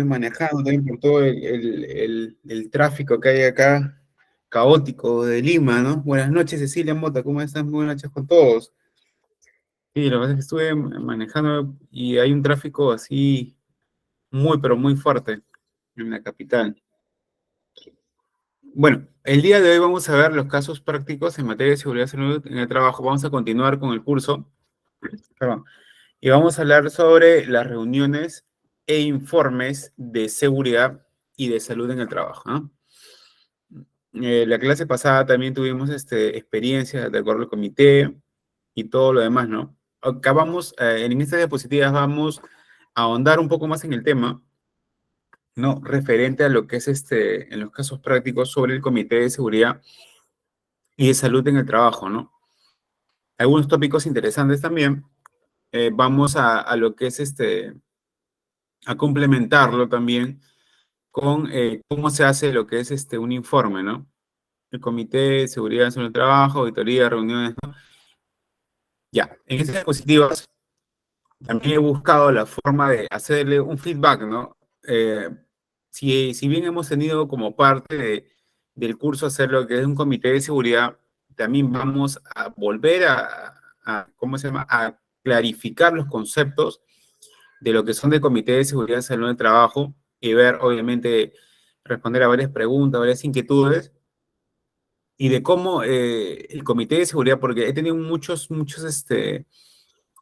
Manejando también por todo el tráfico que hay acá, caótico de Lima, ¿no? Buenas noches, Cecilia Mota, ¿cómo estás? Muy buenas noches con todos. Sí, la verdad es que estuve manejando y hay un tráfico así muy, pero muy fuerte en la capital. Bueno, el día de hoy vamos a ver los casos prácticos en materia de seguridad y salud en el trabajo. Vamos a continuar con el curso, perdón, y vamos a hablar sobre las reuniones e informes de seguridad y de salud en el trabajo, ¿no? La clase pasada también tuvimos experiencias de acuerdo al comité y todo lo demás, ¿no? Acá vamos, en estas diapositivas vamos a ahondar un poco más en el tema, ¿no? Referente a lo que es en los casos prácticos sobre el comité de seguridad y de salud en el trabajo, ¿no? Algunos tópicos interesantes también. Vamos a lo que es a complementarlo también con cómo se hace lo que es un informe, ¿no? El comité de seguridad en el trabajo, auditoría, reuniones, ¿no? Ya, en estas diapositivas también he buscado la forma de hacerle un feedback, ¿no? Si bien hemos tenido como parte del curso hacer lo que es un comité de seguridad, también vamos a volver ¿cómo se llama? A clarificar los conceptos de lo que son de comité de seguridad en salud del trabajo y ver, obviamente, responder a varias preguntas, varias inquietudes y de cómo el comité de seguridad, porque he tenido muchas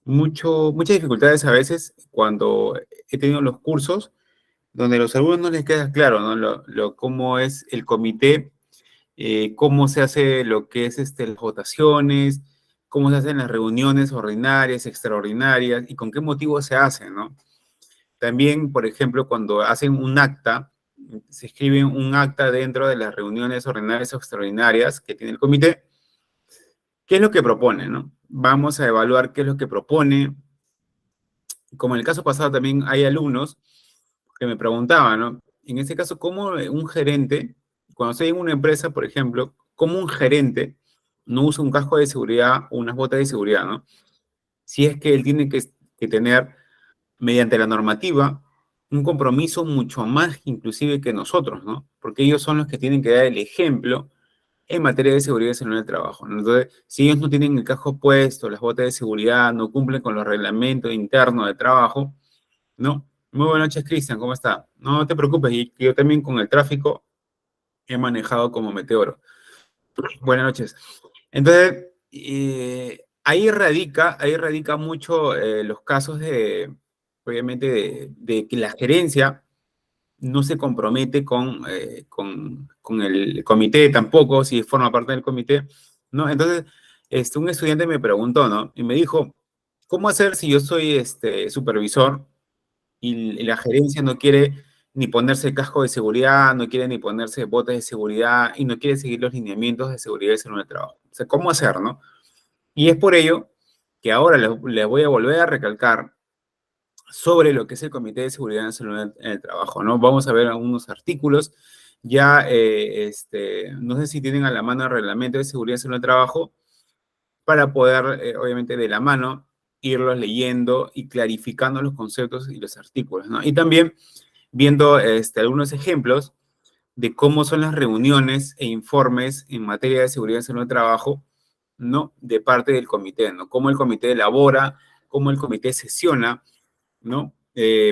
dificultades a veces cuando he tenido los cursos donde a los alumnos no les queda claro, ¿no? Cómo es el comité, cómo se hace lo que es las votaciones, cómo se hacen las reuniones ordinarias, extraordinarias y con qué motivo se hacen, ¿no? También, por ejemplo, cuando hacen un acta, se escribe un acta dentro de las reuniones ordinarias o extraordinarias que tiene el comité. ¿Qué es lo que propone, no? Vamos a evaluar qué es lo que propone. Como en el caso pasado también hay alumnos que me preguntaban, ¿no? En este caso, ¿cómo un gerente, cuando estoy en una empresa, por ejemplo, cómo un gerente no usa un casco de seguridad o unas botas de seguridad, ¿no? Si es que él tiene que tener, mediante la normativa, un compromiso mucho más inclusive que nosotros, ¿no? Porque ellos son los que tienen que dar el ejemplo en materia de seguridad y salud en el trabajo, ¿no? Entonces, si ellos no tienen el casco puesto, las botas de seguridad, no cumplen con los reglamentos internos de trabajo, ¿no? Muy buenas noches, Cristian, ¿cómo está? No te preocupes, y yo también con el tráfico he manejado como meteoro. Buenas noches. Entonces, ahí radica mucho los casos obviamente, de que la gerencia no se compromete con el comité tampoco, si forma parte del comité, ¿no? Entonces, un estudiante me preguntó, ¿no? Y me dijo, ¿cómo hacer si yo soy supervisor y la gerencia no quiere ni ponerse el casco de seguridad, no quiere ni ponerse botas de seguridad y no quiere seguir los lineamientos de seguridad y salud en el trabajo? O sea, ¿cómo hacer, no? Y es por ello que ahora les voy a volver a recalcar sobre lo que es el Comité de Seguridad en Salud en el Trabajo, ¿no? Vamos a ver algunos artículos. Ya, no sé si tienen a la mano el Reglamento de Seguridad en Salud en el Trabajo para poder, obviamente, de la mano, irlos leyendo y clarificando los conceptos y los artículos, ¿no? Y también viendo algunos ejemplos de cómo son las reuniones e informes en materia de seguridad en el trabajo, ¿no? De parte del comité, ¿no? Cómo el comité elabora, cómo el comité sesiona, ¿no?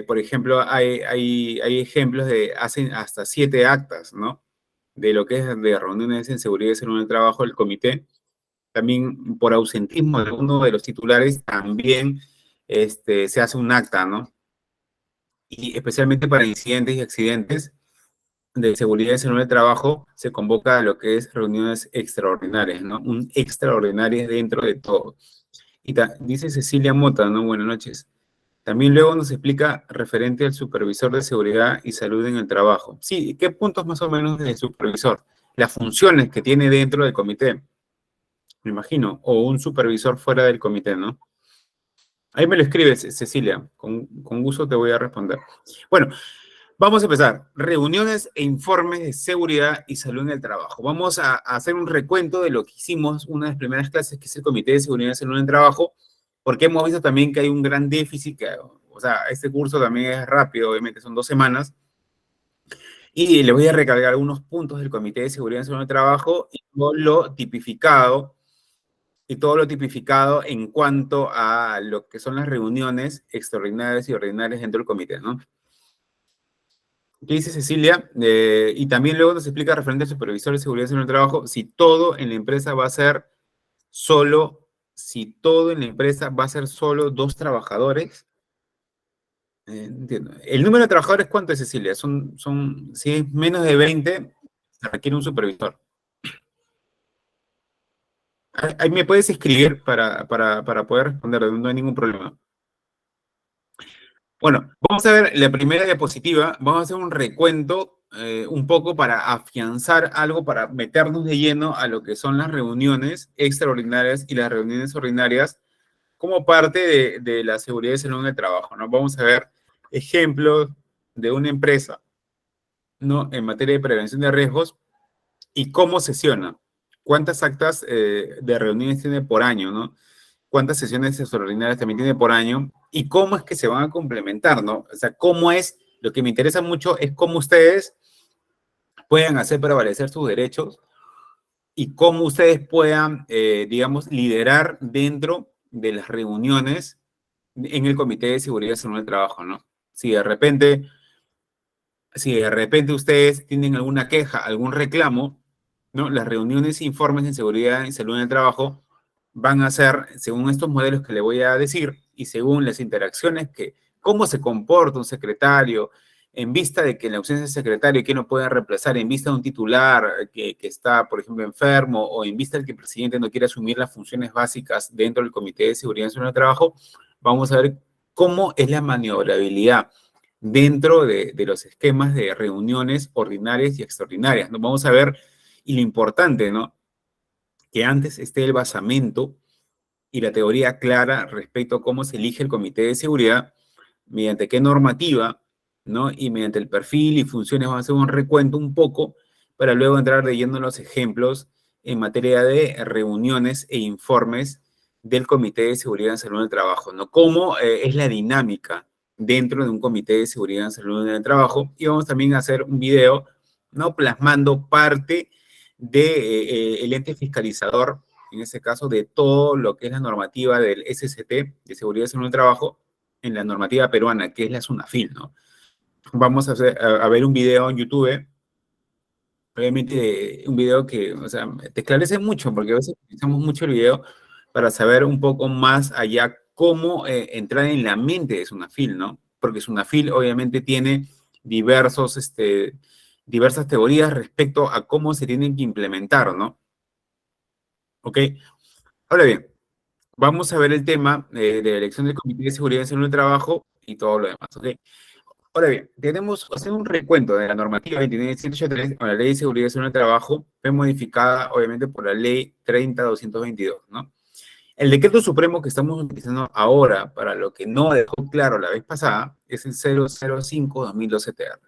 Por ejemplo, hay ejemplos de hacen hasta 7 actas, ¿no? De lo que es de reuniones en seguridad y salud en el trabajo del comité. También por ausentismo de uno de los titulares, también se hace un acta, ¿no? Y especialmente para incidentes y accidentes de seguridad y salud en el trabajo, se convoca a lo que es reuniones extraordinarias, ¿no? Un extraordinario dentro de todo. Y dice Cecilia Mota, ¿no? Buenas noches. También luego nos explica referente al supervisor de seguridad y salud en el trabajo. Sí, ¿qué puntos más o menos del supervisor? Las funciones que tiene dentro del comité, me imagino, o un supervisor fuera del comité, ¿no? Ahí me lo escribes, Cecilia, con gusto te voy a responder. Bueno, vamos a empezar. Reuniones e informes de seguridad y salud en el trabajo. Vamos a hacer un recuento de lo que hicimos una de las primeras clases, que es el Comité de Seguridad y Salud en el Trabajo, porque hemos visto también que hay un gran déficit, O sea, este curso también es rápido, obviamente son 2 semanas, y les voy a recargar algunos puntos del Comité de Seguridad en el Trabajo y todo lo tipificado en cuanto a lo que son las reuniones extraordinarias y ordinarias dentro del comité, ¿no? ¿Qué dice Cecilia? Y también luego nos explica referente al supervisor de seguridad en el trabajo, si todo en la empresa va a ser si todo en la empresa va a ser solo 2 trabajadores. Entiendo. ¿El número de trabajadores cuánto es, Cecilia? Si es menos de 20, se requiere un supervisor. Ahí me puedes escribir para poder responder, no hay ningún problema. Bueno, vamos a ver la primera diapositiva. Vamos a hacer un recuento un poco para afianzar algo, para meternos de lleno a lo que son las reuniones extraordinarias y las reuniones ordinarias como parte de la seguridad y salud en el trabajo, ¿no? Vamos a ver ejemplos de una empresa, ¿no? En materia de prevención de riesgos y cómo sesiona. ¿Cuántas actas de reuniones tiene por año, ¿no? ¿Cuántas sesiones extraordinarias también tiene por año? Y cómo es que se van a complementar, ¿no? O sea, lo que me interesa mucho es cómo ustedes puedan hacer prevalecer sus derechos y cómo ustedes puedan, digamos, liderar dentro de las reuniones en el Comité de Seguridad y Salud del Trabajo, ¿no? Si de repente ustedes tienen alguna queja, algún reclamo, ¿no? Las reuniones e informes en seguridad y salud en el trabajo van a ser, según estos modelos que le voy a decir, y según las interacciones cómo se comporta un secretario, en vista de que en la ausencia del secretario, que no puede reemplazar, en vista de un titular que está, por ejemplo, enfermo, o en vista de que el presidente no quiere asumir las funciones básicas dentro del Comité de Seguridad y Salud en el Trabajo, vamos a ver cómo es la maniobrabilidad dentro de los esquemas de reuniones ordinarias y extraordinarias, ¿no? Vamos a ver, y lo importante, ¿no? Que antes esté el basamento y la teoría clara respecto a cómo se elige el comité de seguridad, mediante qué normativa, ¿no? Y mediante el perfil y funciones vamos a hacer un recuento un poco para luego entrar de lleno en los ejemplos en materia de reuniones e informes del Comité de Seguridad en Salud en el Trabajo, ¿no? Cómo es la dinámica dentro de un Comité de Seguridad en Salud en el Trabajo, y vamos también a hacer un video, ¿no? Plasmando parte del ente fiscalizador, en este caso de todo lo que es la normativa del SST, de Seguridad y Salud en el Trabajo, en la normativa peruana, que es la SUNAFIL, ¿no? Vamos a ver un video en YouTube, obviamente un video que, o sea, te esclarece mucho, porque a veces utilizamos mucho el video para saber un poco más allá cómo entrar en la mente de SUNAFIL, ¿no? Porque SUNAFIL obviamente tiene diversas teorías respecto a cómo se tienen que implementar, ¿no? ¿Ok? Ahora bien, vamos a ver el tema de la elección del Comité de Seguridad y Salud del Trabajo y todo lo demás, ¿ok? Ahora bien, hacer un recuento de la normativa 29183 con la Ley de Seguridad y Salud del Trabajo, fue modificada obviamente por la Ley 30222, ¿no? El decreto supremo que estamos utilizando ahora, para lo que no dejó claro la vez pasada, es el 005-2012-TR,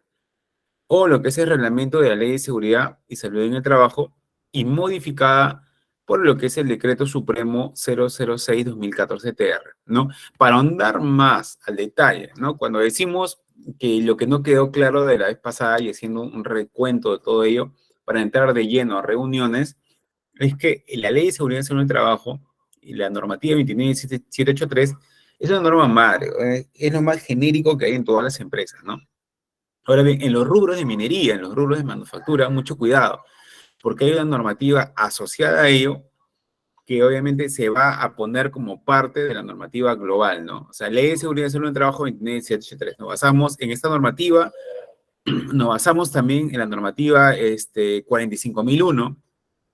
o lo que es el reglamento de la Ley de Seguridad y Salud en el Trabajo, y modificada por lo que es el decreto supremo 006-2014-TR, ¿no? Para ahondar más al detalle, ¿no? Cuando decimos que lo que no quedó claro de la vez pasada, y haciendo un recuento de todo ello, para entrar de lleno a reuniones, es que la Ley de Seguridad y Salud en el Trabajo y la normativa 29783 es una norma madre, es lo más genérico que hay en todas las empresas, ¿no? Ahora bien, en los rubros de minería, en los rubros de manufactura, mucho cuidado, porque hay una normativa asociada a ello que obviamente se va a poner como parte de la normativa global, ¿no? O sea, Ley de Seguridad y Salud en el Trabajo 29783. Nos basamos en esta normativa, nos basamos también en la normativa 45001,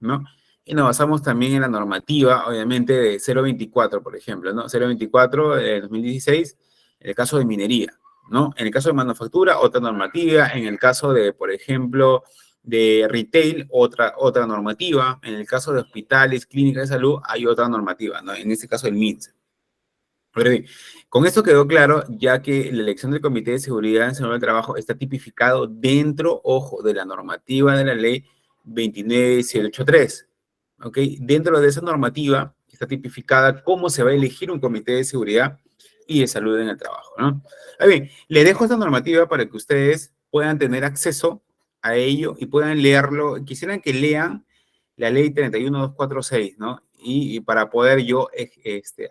¿no? Y nos basamos también en la normativa, obviamente, de 024, por ejemplo, ¿no? 024 de 2016, en el caso de minería, ¿no? En el caso de manufactura, otra normativa. En el caso de, por ejemplo, de retail, otra normativa. En el caso de hospitales, clínicas de salud, hay otra normativa, ¿no? En este caso, el MINSA. Pero bien, con esto quedó claro, ya que la elección del Comité de Seguridad en Salud del Trabajo está tipificado dentro, ojo, de la normativa de la ley 29783. ¿Ok? Dentro de esa normativa está tipificada cómo se va a elegir un comité de seguridad y de salud en el trabajo, ¿no? A ver, les dejo esta normativa para que ustedes puedan tener acceso a ello y puedan leerlo. Quisieran que lean la ley 31246, ¿no? Y para poder yo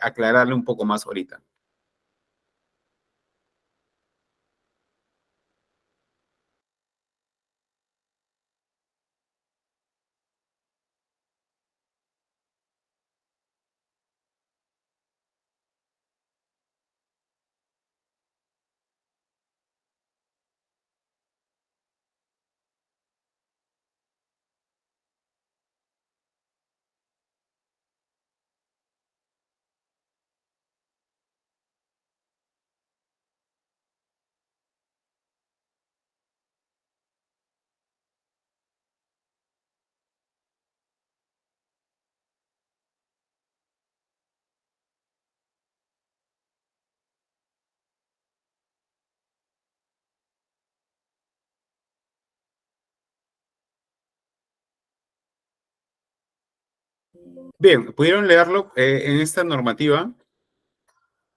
aclararle un poco más ahorita. Bien, pudieron leerlo en esta normativa.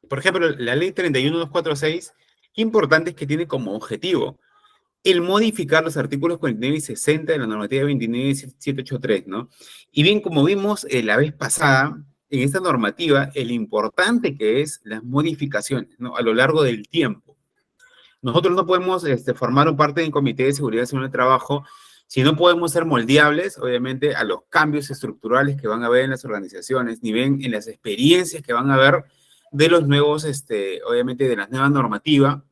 Por ejemplo, la ley 31246, qué importante es que tiene como objetivo el modificar los artículos 49 y 60 de la normativa 29783, ¿no? Y bien, como vimos la vez pasada, en esta normativa, el importante que es las modificaciones, ¿no? A lo largo del tiempo. Nosotros no podemos formar un parte del Comité de Seguridad y Salud del Trabajo si no podemos ser moldeables, obviamente, a los cambios estructurales que van a haber en las organizaciones, ni bien en las experiencias que van a haber de los nuevos, obviamente, de la nueva normativa,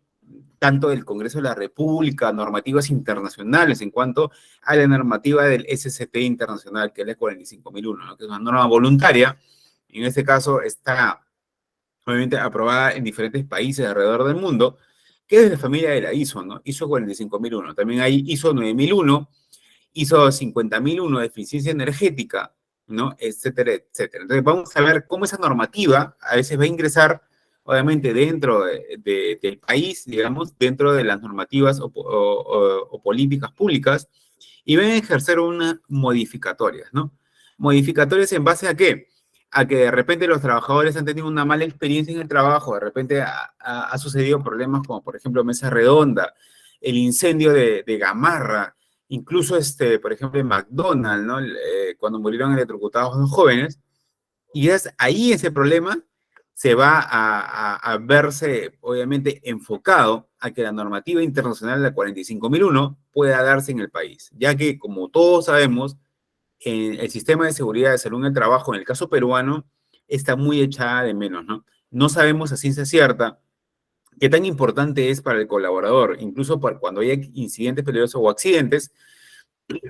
tanto del Congreso de la República, normativas internacionales en cuanto a la normativa del SCT internacional, que es la 45001, ¿no? Que es una norma voluntaria. En este caso está obviamente aprobada en diferentes países alrededor del mundo, que es de la familia de la ISO, ¿no? ISO 45001. También hay ISO 9001, ISO 50001 de eficiencia energética, ¿no? Etcétera, etcétera. Entonces vamos a ver cómo esa normativa a veces va a ingresar, obviamente, dentro del país, digamos, dentro de las normativas o políticas públicas, y van a ejercer unas modificatorias, ¿no? Modificatorias en base a qué? A que de repente los trabajadores han tenido una mala experiencia en el trabajo, de repente ha sucedido problemas como, por ejemplo, mesa redonda, el incendio de Gamarra, incluso, por ejemplo, en McDonald's, ¿no? Cuando murieron electrocutados dos jóvenes, y es ahí ese problema se va a verse, obviamente, enfocado a que la normativa internacional de la 45001 pueda darse en el país, ya que, como todos sabemos, el sistema de seguridad de salud en el trabajo, en el caso peruano, está muy echada de menos, ¿no? No sabemos a ciencia cierta qué tan importante es para el colaborador, incluso para cuando hay incidentes peligrosos o accidentes,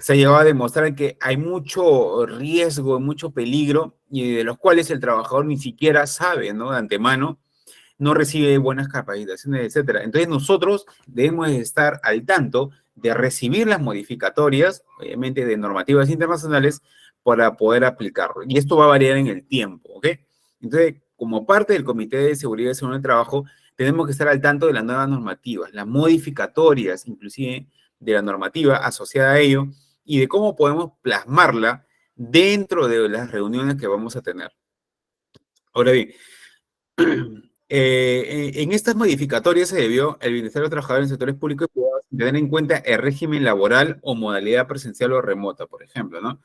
se ha llegado a demostrar que hay mucho riesgo, mucho peligro, y de los cuales el trabajador ni siquiera sabe, ¿no? De antemano, no recibe buenas capacitaciones, etcétera. Entonces nosotros debemos estar al tanto de recibir las modificatorias, obviamente de normativas internacionales, para poder aplicarlo. Y esto va a variar en el tiempo, ¿ok? Entonces, como parte del Comité de Seguridad y Salud del Trabajo, tenemos que estar al tanto de las nuevas normativas, las modificatorias, inclusive de la normativa asociada a ello, y de cómo podemos plasmarla dentro de las reuniones que vamos a tener. Ahora bien, en estas modificatorias se debió el bienestar de los trabajadores en sectores públicos y privados sin tener en cuenta el régimen laboral o modalidad presencial o remota, por ejemplo, ¿no?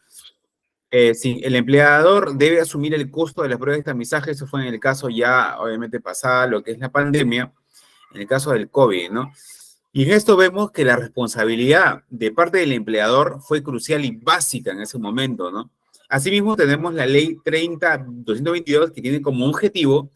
Sí, el empleador debe asumir el costo de las pruebas de tamizaje, eso fue en el caso ya, obviamente, pasada lo que es la pandemia, en el caso del COVID, ¿no? Y en esto vemos que la responsabilidad de parte del empleador fue crucial y básica en ese momento, ¿no? Asimismo, tenemos la ley 30.222 que tiene como objetivo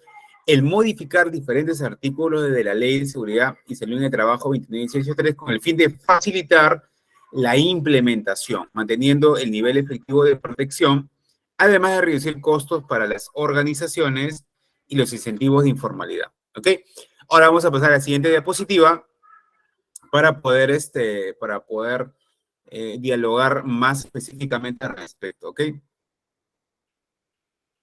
el modificar diferentes artículos de la Ley de Seguridad y Salud en el Trabajo 29.183 con el fin de facilitar la implementación, manteniendo el nivel efectivo de protección, además de reducir costos para las organizaciones y los incentivos de informalidad. ¿Ok? Ahora vamos a pasar a la siguiente diapositiva para poder dialogar más específicamente al respecto. ¿Ok?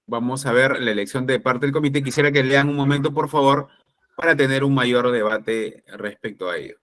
Vamos a ver la elección de parte del comité. Quisiera que lean un momento, por favor, para tener un mayor debate respecto a ello.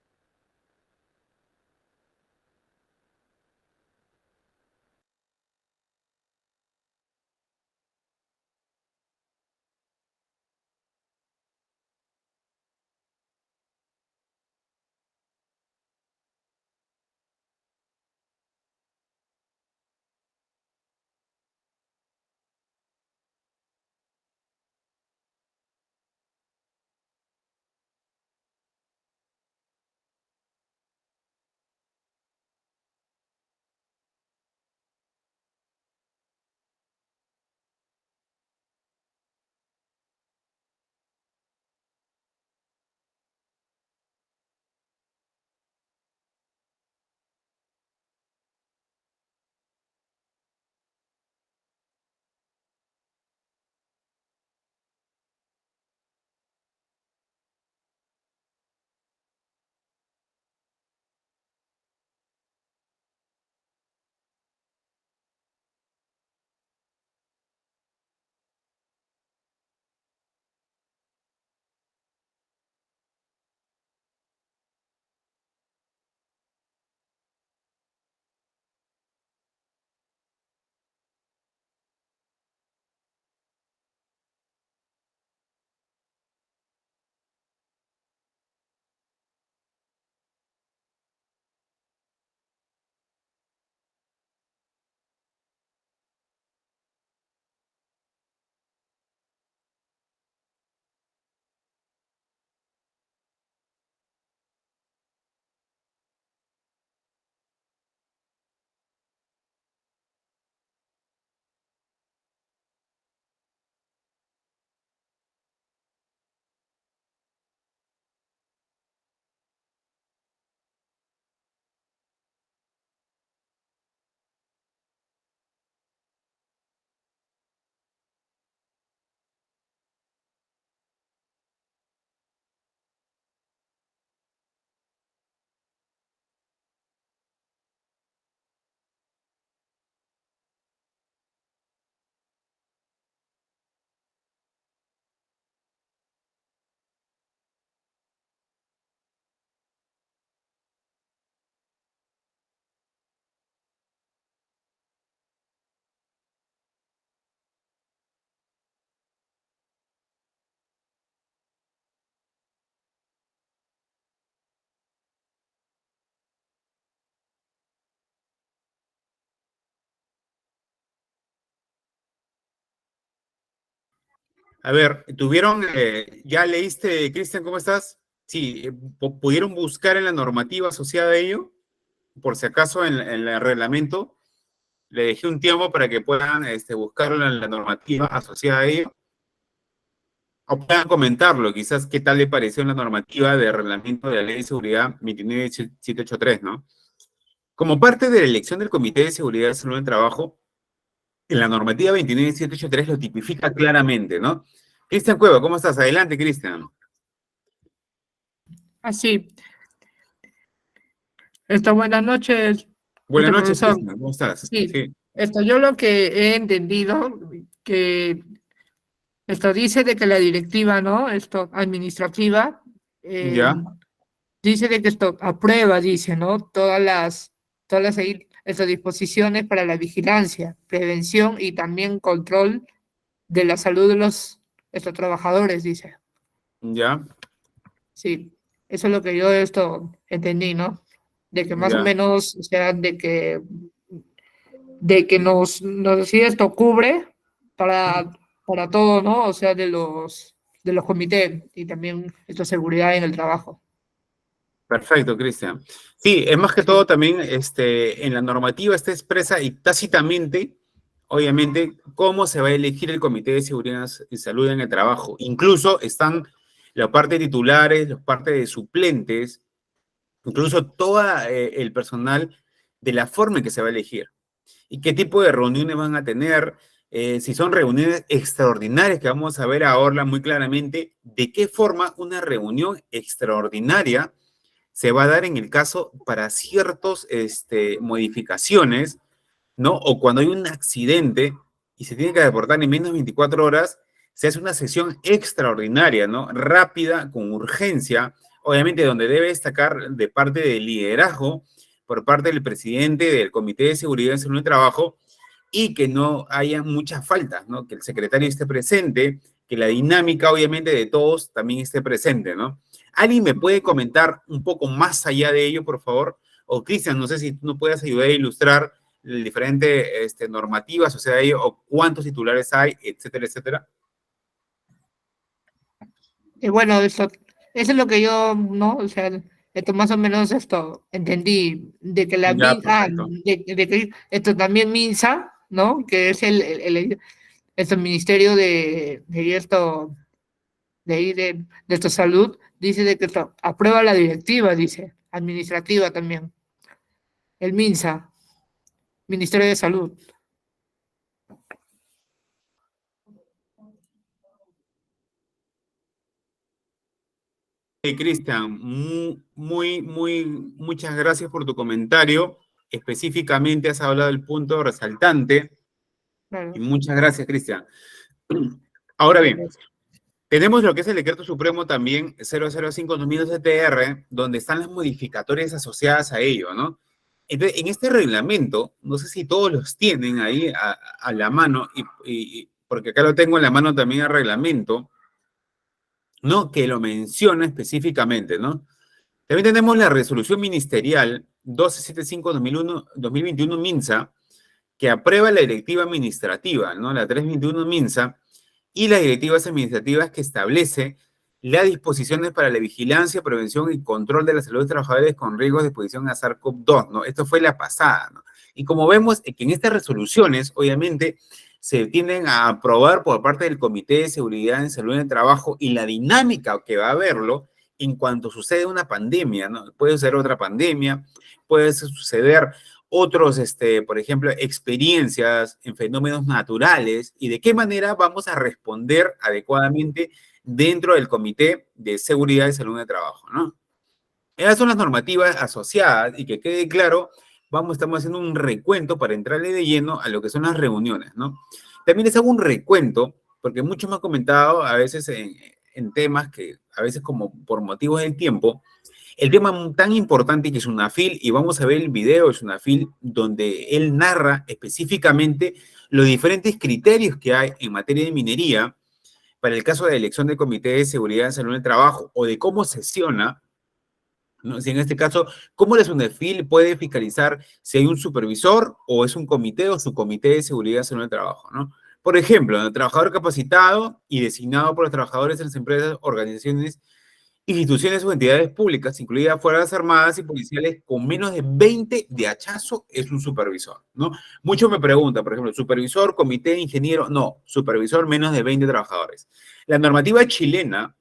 A ver, ya leíste, Cristian, ¿cómo estás? Sí, ¿pudieron buscar en la normativa asociada a ello? Por si acaso en el reglamento, le dejé un tiempo para que puedan buscarlo en la normativa asociada a ello, o puedan comentarlo, quizás qué tal le pareció en la normativa de reglamento de la Ley de Seguridad 29783, ¿no? Como parte de la elección del Comité de Seguridad y Salud en el Trabajo, en la normativa 29783 lo tipifica claramente, ¿no? Cristian Cueva, ¿cómo estás? Adelante, Cristian. Así, buenas noches, Buenas noches, profesor. Cristian, ¿cómo estás? Sí, Sí, yo lo que he entendido, que esto dice de que la directiva, ¿no? Esto administrativa, eh, ya, dice de que esto aprueba, dice, ¿no? Todas las estas disposiciones para la vigilancia, prevención y también control de la salud de estos trabajadores, dice. ya, Sí, eso es lo que yo entendí, ¿no? De que más o ya. menos, o sea, de que sí esto cubre para todo, ¿no? O sea, de los comités y también esta seguridad en el trabajo. Perfecto, Cristian. Sí, es más que todo Sí, también en la normativa está expresa y tácitamente, obviamente, cómo se va a elegir el Comité de Seguridad y Salud en el trabajo. Incluso están la parte de titulares, la parte de suplentes, incluso todo el personal de la forma en que se va a elegir. Y qué tipo de reuniones van a tener, si son reuniones extraordinarias, que vamos a ver ahora muy claramente de qué forma una reunión extraordinaria se va a dar en el caso para ciertas modificaciones, ¿no? O cuando hay un accidente y se tiene que reportar en menos de 24 horas, se hace una sesión extraordinaria, ¿no? Rápida, con urgencia, obviamente donde debe destacar de parte del liderazgo por parte del presidente del Comité de Seguridad y Salud del Trabajo y que no haya muchas faltas, ¿no? Que el secretario esté presente, que la dinámica, obviamente, de todos también esté presente, ¿no? ¿Alguien me puede comentar un poco más allá de ello, por favor? O Cristian, no sé si tú nos puedes ayudar a ilustrar diferentes normativas, o sea, ello, o cuántos titulares hay, etcétera, etcétera. y bueno, eso es lo que yo, ¿no? O sea, esto más o menos entendí, de que Ya, perfecto. de que esto también MINSA, ¿no? Que es el ministerio de esta salud, dice de que esto aprueba la directiva, dice, administrativa también, el MINSA, Ministerio de Salud. Cristian, muchas gracias por tu comentario. Específicamente has hablado del punto resaltante y Claro, muchas gracias, Cristian. Ahora bien, gracias. tenemos lo que es el decreto supremo también 005/2012 TR, donde están las modificatorias asociadas a ello, ¿no? Entonces, en este reglamento, no sé si todos los tienen ahí a la mano, porque acá lo tengo en la mano también el reglamento, ¿no? Que lo menciona específicamente, ¿no? También tenemos la resolución ministerial 1275/2021 MINSA, que aprueba la directiva administrativa, ¿no? La 321 MINSA, y las directivas administrativas que establece las disposiciones para la vigilancia, prevención y control de la salud de trabajadores con riesgos de exposición a SARS-CoV-2, ¿no? Esto fue la pasada, ¿no? Y como vemos que en estas resoluciones, obviamente, se tienden a aprobar por parte del Comité de Seguridad en Salud en el Trabajo y la dinámica que va a haberlo en cuanto sucede una pandemia, ¿no? Puede ser otra pandemia, puede suceder otros, por ejemplo, experiencias en fenómenos naturales y de qué manera vamos a responder adecuadamente dentro del Comité de Seguridad y Salud en el Trabajo, ¿no? Esas son las normativas asociadas y que quede claro, estamos haciendo un recuento para entrarle de lleno a lo que son las reuniones, ¿no? También les hago un recuento, porque muchos me han comentado a veces en temas que a veces como por motivos del tiempo, el tema tan importante que es UNAFIL, y vamos a ver el video de UNAFIL, donde él narra específicamente los diferentes criterios que hay en materia de minería para el caso de elección del Comité de Seguridad en Salud del Trabajo o de cómo sesiona, ¿no? Si en este caso, ¿cómo la UNAFIL puede fiscalizar si hay un supervisor o es un comité o su comité de seguridad en el trabajo, ¿no? Por ejemplo, el trabajador capacitado y designado por los trabajadores en las empresas, organizaciones, instituciones o entidades públicas, incluidas Fuerzas Armadas y policiales, con menos de 20 de hachazo, es un supervisor, ¿no? Muchos me preguntan, por ejemplo, supervisor, comité, ingeniero, no, supervisor, menos de 20 trabajadores. La normativa chilena,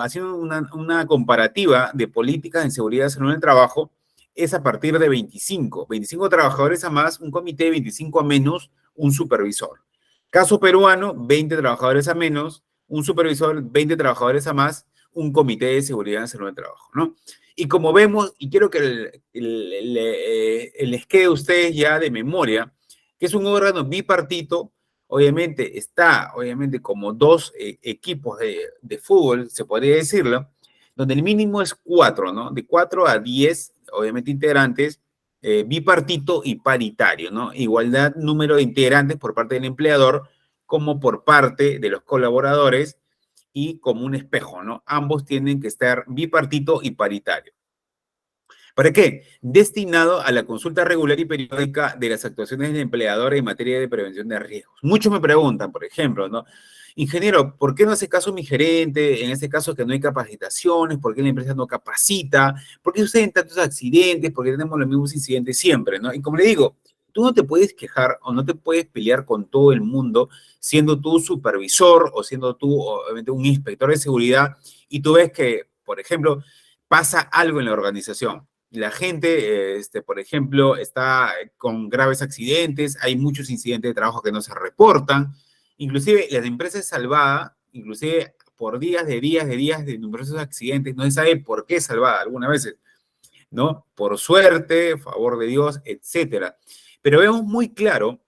haciendo una comparativa de políticas en seguridad y salud en el trabajo, es a partir de 25 trabajadores a más, un comité, 25 a menos, un supervisor. Caso peruano, 20 trabajadores a menos, un supervisor, 20 trabajadores a más, un comité de seguridad y salud en el trabajo, ¿no? Y como vemos, y quiero que les quede a ustedes ya de memoria, que es un órgano bipartito. Obviamente está, obviamente, como dos equipos de fútbol, se podría decirlo, donde el mínimo es 4, ¿no? De 4 a 10, obviamente, integrantes, bipartito y paritario, ¿no? Igualdad número de integrantes por parte del empleador como por parte de los colaboradores y como un espejo, ¿no? Ambos tienen que estar bipartito y paritario. ¿Para qué? Destinado a la consulta regular y periódica de las actuaciones del empleador en materia de prevención de riesgos. Muchos me preguntan, por ejemplo, ¿no? Ingeniero, ¿por qué no hace caso mi gerente? En este caso que no hay capacitaciones, ¿por qué la empresa no capacita? ¿Por qué suceden tantos accidentes? ¿Por qué tenemos los mismos incidentes siempre, ¿no? Y como le digo, tú no te puedes quejar o no te puedes pelear con todo el mundo siendo tú supervisor o siendo tú, obviamente, un inspector de seguridad y tú ves que, por ejemplo, pasa algo en la organización. La gente, por ejemplo, está con graves accidentes, hay muchos incidentes de trabajo que no se reportan, inclusive las empresas salvadas, inclusive por días de numerosos accidentes, no se sabe por qué salvada algunas veces, ¿no? Por suerte, favor de Dios, etcétera. Pero vemos muy claro,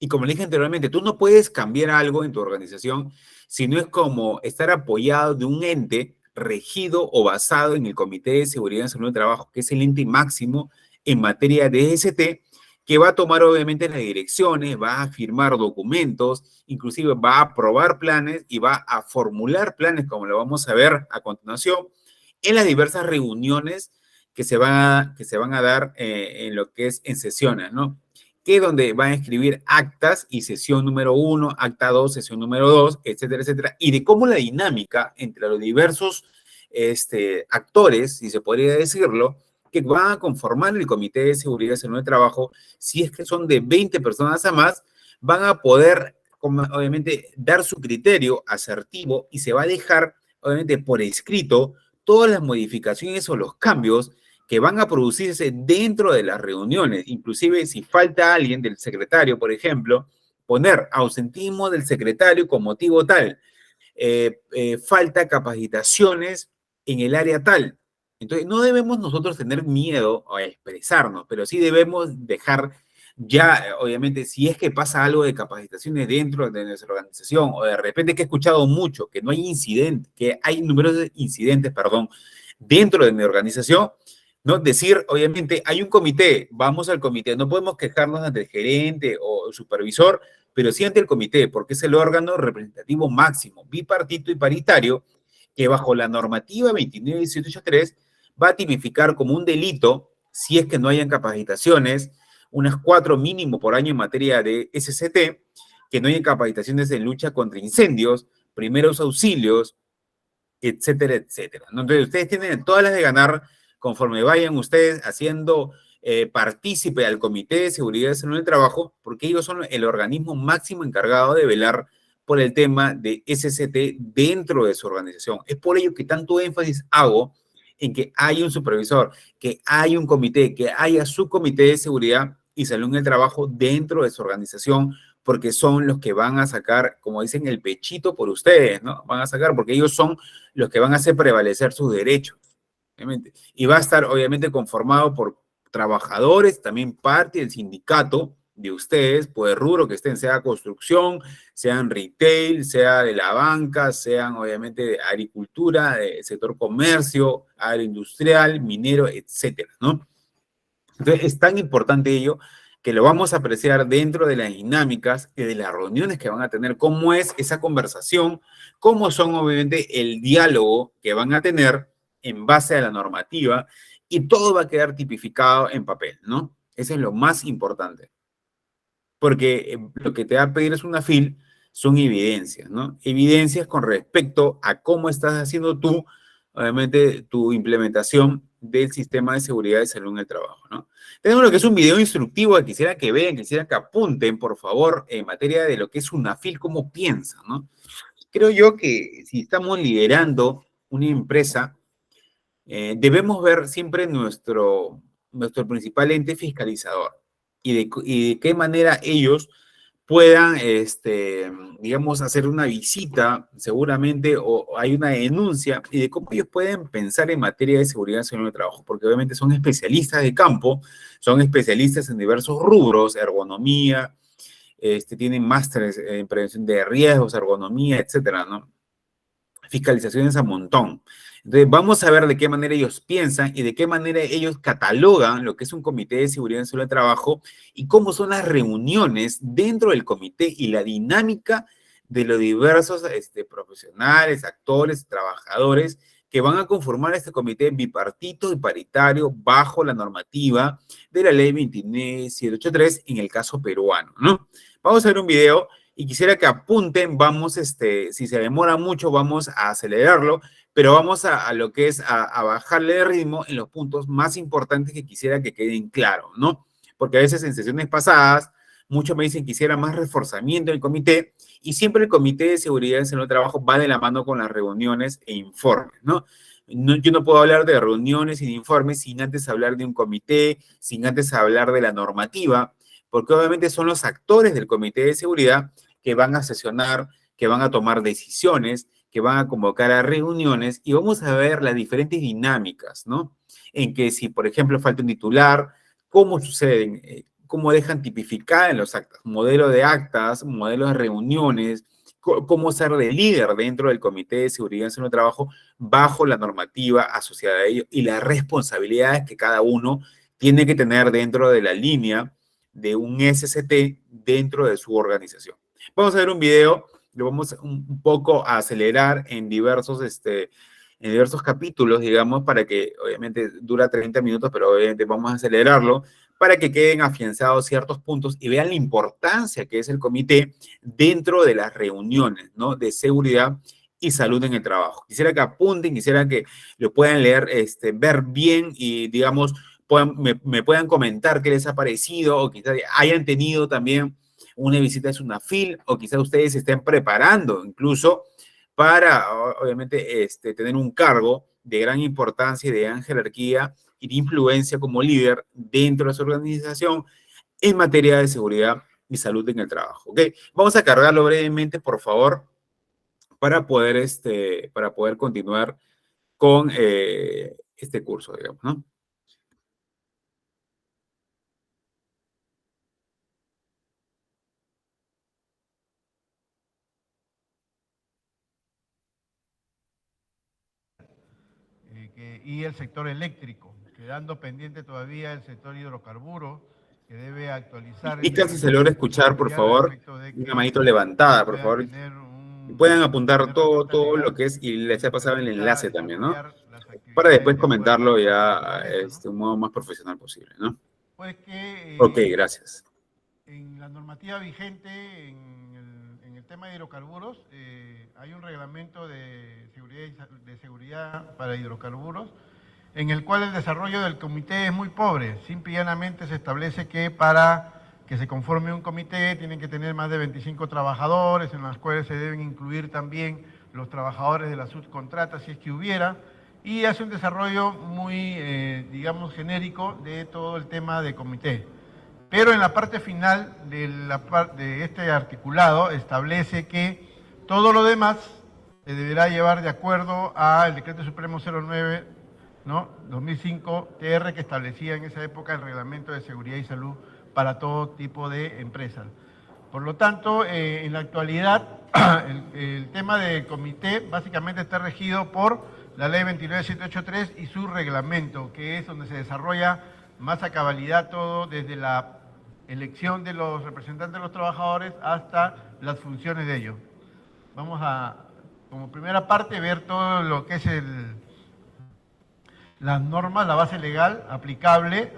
y como le dije anteriormente, tú no puedes cambiar algo en tu organización si no es como estar apoyado de un ente regido o basado en el Comité de Seguridad y Salud del Trabajo, que es el ente máximo en materia de EST, que va a tomar obviamente las direcciones, va a firmar documentos, inclusive va a aprobar planes y va a formular planes, como lo vamos a ver a continuación, en las diversas reuniones que se van a dar en lo que es en sesiones, ¿no? Que donde van a escribir actas y sesión número 1, acta 2, sesión número 2, etcétera, etcétera, y de cómo la dinámica entre los diversos actores, si se podría decirlo, que van a conformar el Comité de Seguridad y Salud del Trabajo, si es que son de 20 personas a más, van a poder, obviamente, dar su criterio asertivo y se va a dejar, obviamente, por escrito todas las modificaciones o los cambios que van a producirse dentro de las reuniones. Inclusive si falta alguien del secretario, por ejemplo, poner ausentismo del secretario con motivo tal, falta capacitaciones en el área tal. Entonces, no debemos nosotros tener miedo a expresarnos, pero sí debemos dejar ya, obviamente, si es que pasa algo de capacitaciones dentro de nuestra organización, o de repente que he escuchado mucho, que no hay incidentes, que hay numerosos incidentes, perdón, dentro de mi organización, ¿no? Decir, obviamente, hay un comité, vamos al comité, no podemos quejarnos ante el gerente o el supervisor, pero sí ante el comité, porque es el órgano representativo máximo, bipartito y paritario, que bajo la normativa 29.1883 va a tipificar como un delito, si es que no hayan capacitaciones, unas 4 mínimo por año en materia de SCT, que no hayan capacitaciones en lucha contra incendios, primeros auxilios, etcétera, etcétera. Entonces, ustedes tienen todas las de ganar conforme vayan ustedes haciendo partícipe al Comité de Seguridad y Salud del Trabajo, porque ellos son el organismo máximo encargado de velar por el tema de SCT dentro de su organización. Es por ello que tanto énfasis hago en que haya un supervisor, que haya un comité, que haya su comité de seguridad y salud en el trabajo dentro de su organización, porque son los que van a sacar, como dicen, el pechito por ustedes, ¿no? Van a sacar, porque ellos son los que van a hacer prevalecer sus derechos, obviamente. Y va a estar, obviamente, conformado por trabajadores, también parte del sindicato de ustedes, por el rubro que estén, sea construcción, sean retail, sea de la banca, sean, obviamente, de agricultura, de sector comercio, agroindustrial, minero, etcétera, ¿no? Entonces, es tan importante ello que lo vamos a apreciar dentro de las dinámicas y de las reuniones que van a tener, cómo es esa conversación, cómo son obviamente el diálogo que van a tener en base a la normativa y todo va a quedar tipificado en papel, ¿no? Eso es lo más importante. porque lo que te va a pedir es una FIL, son evidencias, ¿no? Evidencias con respecto a cómo estás haciendo tú, obviamente, tu implementación del sistema de seguridad de salud en el trabajo, ¿no? Tenemos lo que es un video instructivo que quisiera que vean, quisiera que apunten, por favor, en materia de lo que es una FIL, cómo piensa, ¿no? Creo yo que si estamos liderando una empresa, debemos ver siempre nuestro principal ente fiscalizador y de qué manera ellos puedan, digamos, hacer una visita, seguramente, o hay una denuncia, y de cómo ellos pueden pensar en materia de seguridad en el trabajo, porque obviamente son especialistas de campo, son especialistas en diversos rubros, ergonomía, tienen másteres en prevención de riesgos, ergonomía, etcétera, ¿no? Fiscalizaciones a montón. Entonces, vamos a ver de qué manera ellos piensan y de qué manera ellos catalogan lo que es un comité de seguridad en el trabajo y cómo son las reuniones dentro del comité y la dinámica de los diversos profesionales, actores, trabajadores que van a conformar este comité bipartito y paritario bajo la normativa de la ley 29783 en el caso peruano, ¿no? Vamos a ver un video y quisiera que apunten, vamos, si se demora mucho, vamos a acelerarlo, pero vamos a lo que es a bajarle de ritmo en los puntos más importantes que quisiera que queden claros, ¿no? Porque a veces en sesiones pasadas, muchos me dicen que quisiera más reforzamiento del comité, y siempre el comité de seguridad en el trabajo va de la mano con las reuniones e informes, ¿no? Yo no puedo hablar de reuniones y de informes sin antes hablar de un comité, sin antes hablar de la normativa, porque obviamente son los actores del comité de seguridad que van a sesionar, que van a tomar decisiones, que van a convocar a reuniones y vamos a ver las diferentes dinámicas, ¿no? En que si, por ejemplo, falta un titular, cómo suceden, cómo dejan tipificada en los actas, modelo de actas, modelo de reuniones, cómo ser de líder dentro del Comité de Seguridad en el Trabajo bajo la normativa asociada a ello y las responsabilidades que cada uno tiene que tener dentro de la línea de un SCT dentro de su organización. Vamos a ver un video, lo vamos un poco a acelerar en diversos capítulos, digamos, para que obviamente dura 30 minutos, pero obviamente vamos a acelerarlo para que queden afianzados ciertos puntos y vean la importancia que es el comité dentro de las reuniones, ¿no? De seguridad y salud en el trabajo. Quisiera que apunten, quisiera que lo puedan leer, ver bien y, digamos, me puedan comentar qué les ha parecido o quizás hayan tenido también una visita a SUNAFIL o quizás ustedes se estén preparando incluso para, obviamente, tener un cargo de gran importancia y de gran jerarquía y de influencia como líder dentro de su organización en materia de seguridad y salud en el trabajo. ¿Ok? Vamos a cargarlo brevemente, por favor, para poder continuar con este curso, digamos, ¿no? Y el sector eléctrico, quedando pendiente todavía el sector hidrocarburos, que debe actualizar Y ese casi se logra reglamento escuchar, por sectorial a favor, efecto de una que manito levantada, por puedan favor. tener Y puedan apuntar tener respuesta todo lo legal que es, y que les les ha pasado el permita enlace también, ¿no? desarrollar las Para después actividades de acuerdo comentarlo a la ya naturaleza, ¿no? un modo más profesional posible, ¿no? Pues Ok, que gracias. en la normativa vigente en el tema de hidrocarburos hay un reglamento de seguridad para hidrocarburos en el cual el desarrollo del comité es muy pobre. Simple y llanamente se establece que para que se conforme un comité tienen que tener más de 25 trabajadores, en los cuales se deben incluir también los trabajadores de la subcontrata, si es que hubiera, y hace un desarrollo muy, digamos, genérico de todo el tema de comité. Pero en la parte final de este articulado establece que todo lo demás se deberá llevar de acuerdo al Decreto Supremo 09, ¿no? 2005 TR, que establecía en esa época el Reglamento de Seguridad y Salud para todo tipo de empresas. Por lo tanto, en la actualidad, el tema del comité básicamente está regido por la Ley 29783 y su reglamento, que es donde se desarrolla más a cabalidad todo, desde la elección de los representantes de los trabajadores hasta las funciones de ellos. Vamos a, como primera parte, ver todo lo que es las normas, la base legal aplicable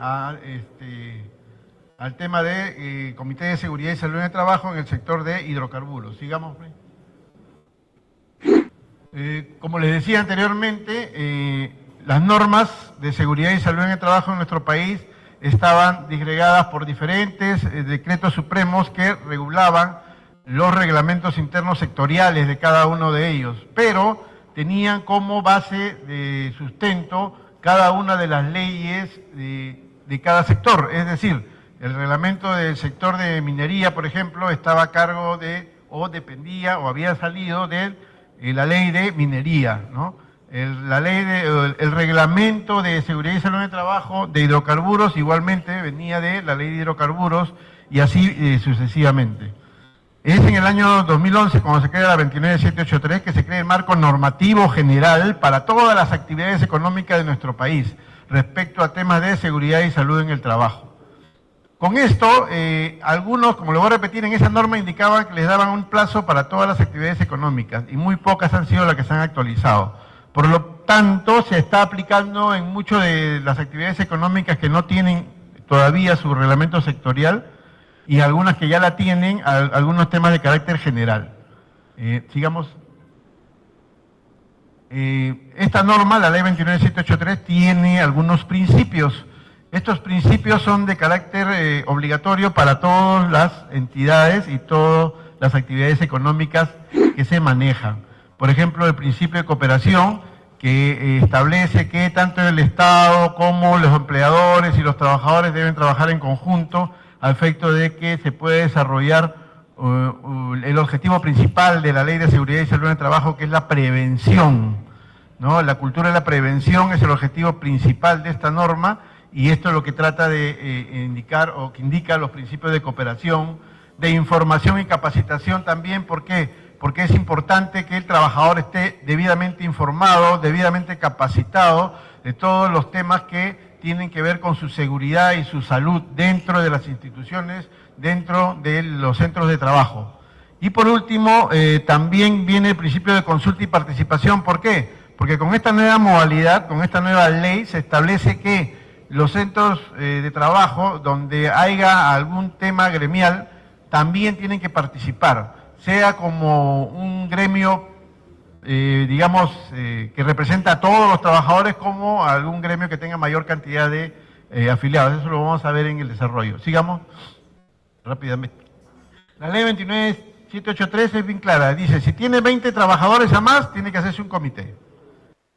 al tema de Comité de Seguridad y Salud en el Trabajo en el sector de hidrocarburos. Sigamos, Frei. Como les decía anteriormente, las normas de seguridad y salud en el trabajo en nuestro país estaban disgregadas por diferentes decretos supremos que regulaban los reglamentos internos sectoriales de cada uno de ellos, pero tenían como base de sustento cada una de las leyes de cada sector. Es decir, el reglamento del sector de minería, por ejemplo, estaba a cargo de, o dependía, o había salido de la ley de minería, ¿no? El reglamento de seguridad y salud en el trabajo de hidrocarburos igualmente venía de la ley de hidrocarburos y así sucesivamente. Es en el año 2011, cuando se crea la 29783, que se crea el marco normativo general para todas las actividades económicas de nuestro país respecto a temas de seguridad y salud en el trabajo. Con esto, algunos, como lo voy a repetir, en esa norma indicaban que les daban un plazo para todas las actividades económicas y muy pocas han sido las que se han actualizado. Por lo tanto, se está aplicando en muchas de las actividades económicas que no tienen todavía su reglamento sectorial y algunas que ya la tienen, algunos temas de carácter general. Sigamos. Esta norma, la ley 29783, tiene algunos principios. Estos principios son de carácter obligatorio para todas las entidades y todas las actividades económicas que se manejan. Por ejemplo, el principio de cooperación, que establece que tanto el Estado como los empleadores y los trabajadores deben trabajar en conjunto a efecto de que se pueda desarrollar el objetivo principal de la Ley de Seguridad y Salud en el Trabajo, que es la prevención, ¿no? La cultura de la prevención es el objetivo principal de esta norma y esto es lo que trata de indicar o que indica los principios de cooperación, de información y capacitación también. ¿Por qué? Porque es importante que el trabajador esté debidamente informado, debidamente capacitado de todos los temas que tienen que ver con su seguridad y su salud dentro de las instituciones, dentro de los centros de trabajo. Y por último, también viene el principio de consulta y participación. ¿Por qué? Porque con esta nueva modalidad, con esta nueva ley, se establece que los centros de trabajo donde haya algún tema gremial también tienen que participar, sea como un gremio, digamos, que representa a todos los trabajadores, como algún gremio que tenga mayor cantidad de afiliados. Eso lo vamos a ver en el desarrollo. Sigamos rápidamente. La ley 29783 es bien clara. Dice, si tiene 20 trabajadores a más, tiene que hacerse un comité.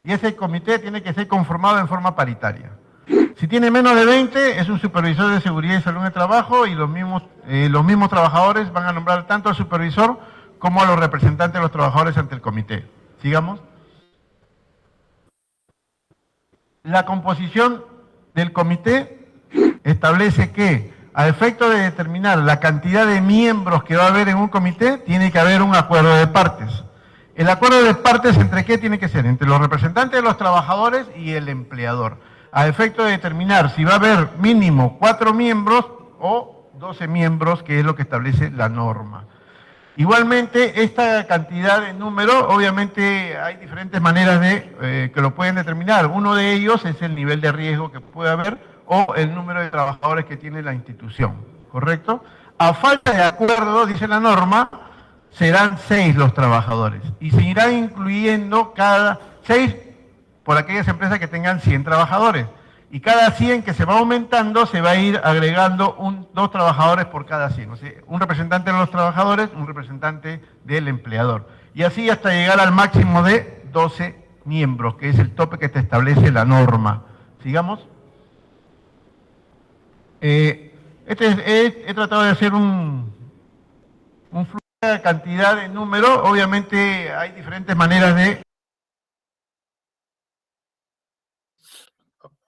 Y ese comité tiene que ser conformado en forma paritaria. Si tiene menos de 20, es un supervisor de seguridad y salud en el trabajo y los mismos trabajadores van a nombrar tanto al supervisor como a los representantes de los trabajadores ante el comité. Sigamos. La composición del comité establece que, a efecto de determinar la cantidad de miembros que va a haber en un comité, tiene que haber un acuerdo de partes. ¿El acuerdo de partes entre qué tiene que ser? Entre los representantes de los trabajadores y el empleador, a efecto de determinar si va a haber mínimo 4 miembros o 12 miembros, que es lo que establece la norma. Igualmente, esta cantidad de número, obviamente hay diferentes maneras de que lo pueden determinar. Uno de ellos es el nivel de riesgo que puede haber o el número de trabajadores que tiene la institución, ¿correcto? A falta de acuerdo, dice la norma, serán 6 los trabajadores y se irán incluyendo cada 6 por aquellas empresas que tengan 100 trabajadores. Y cada 100 que se va aumentando, se va a ir agregando 2 trabajadores por cada 100. O sea, un representante de los trabajadores, un representante del empleador. Y así hasta llegar al máximo de 12 miembros, que es el tope que te establece la norma. Sigamos. He tratado de hacer un flujo de cantidad de número. Obviamente hay diferentes maneras de...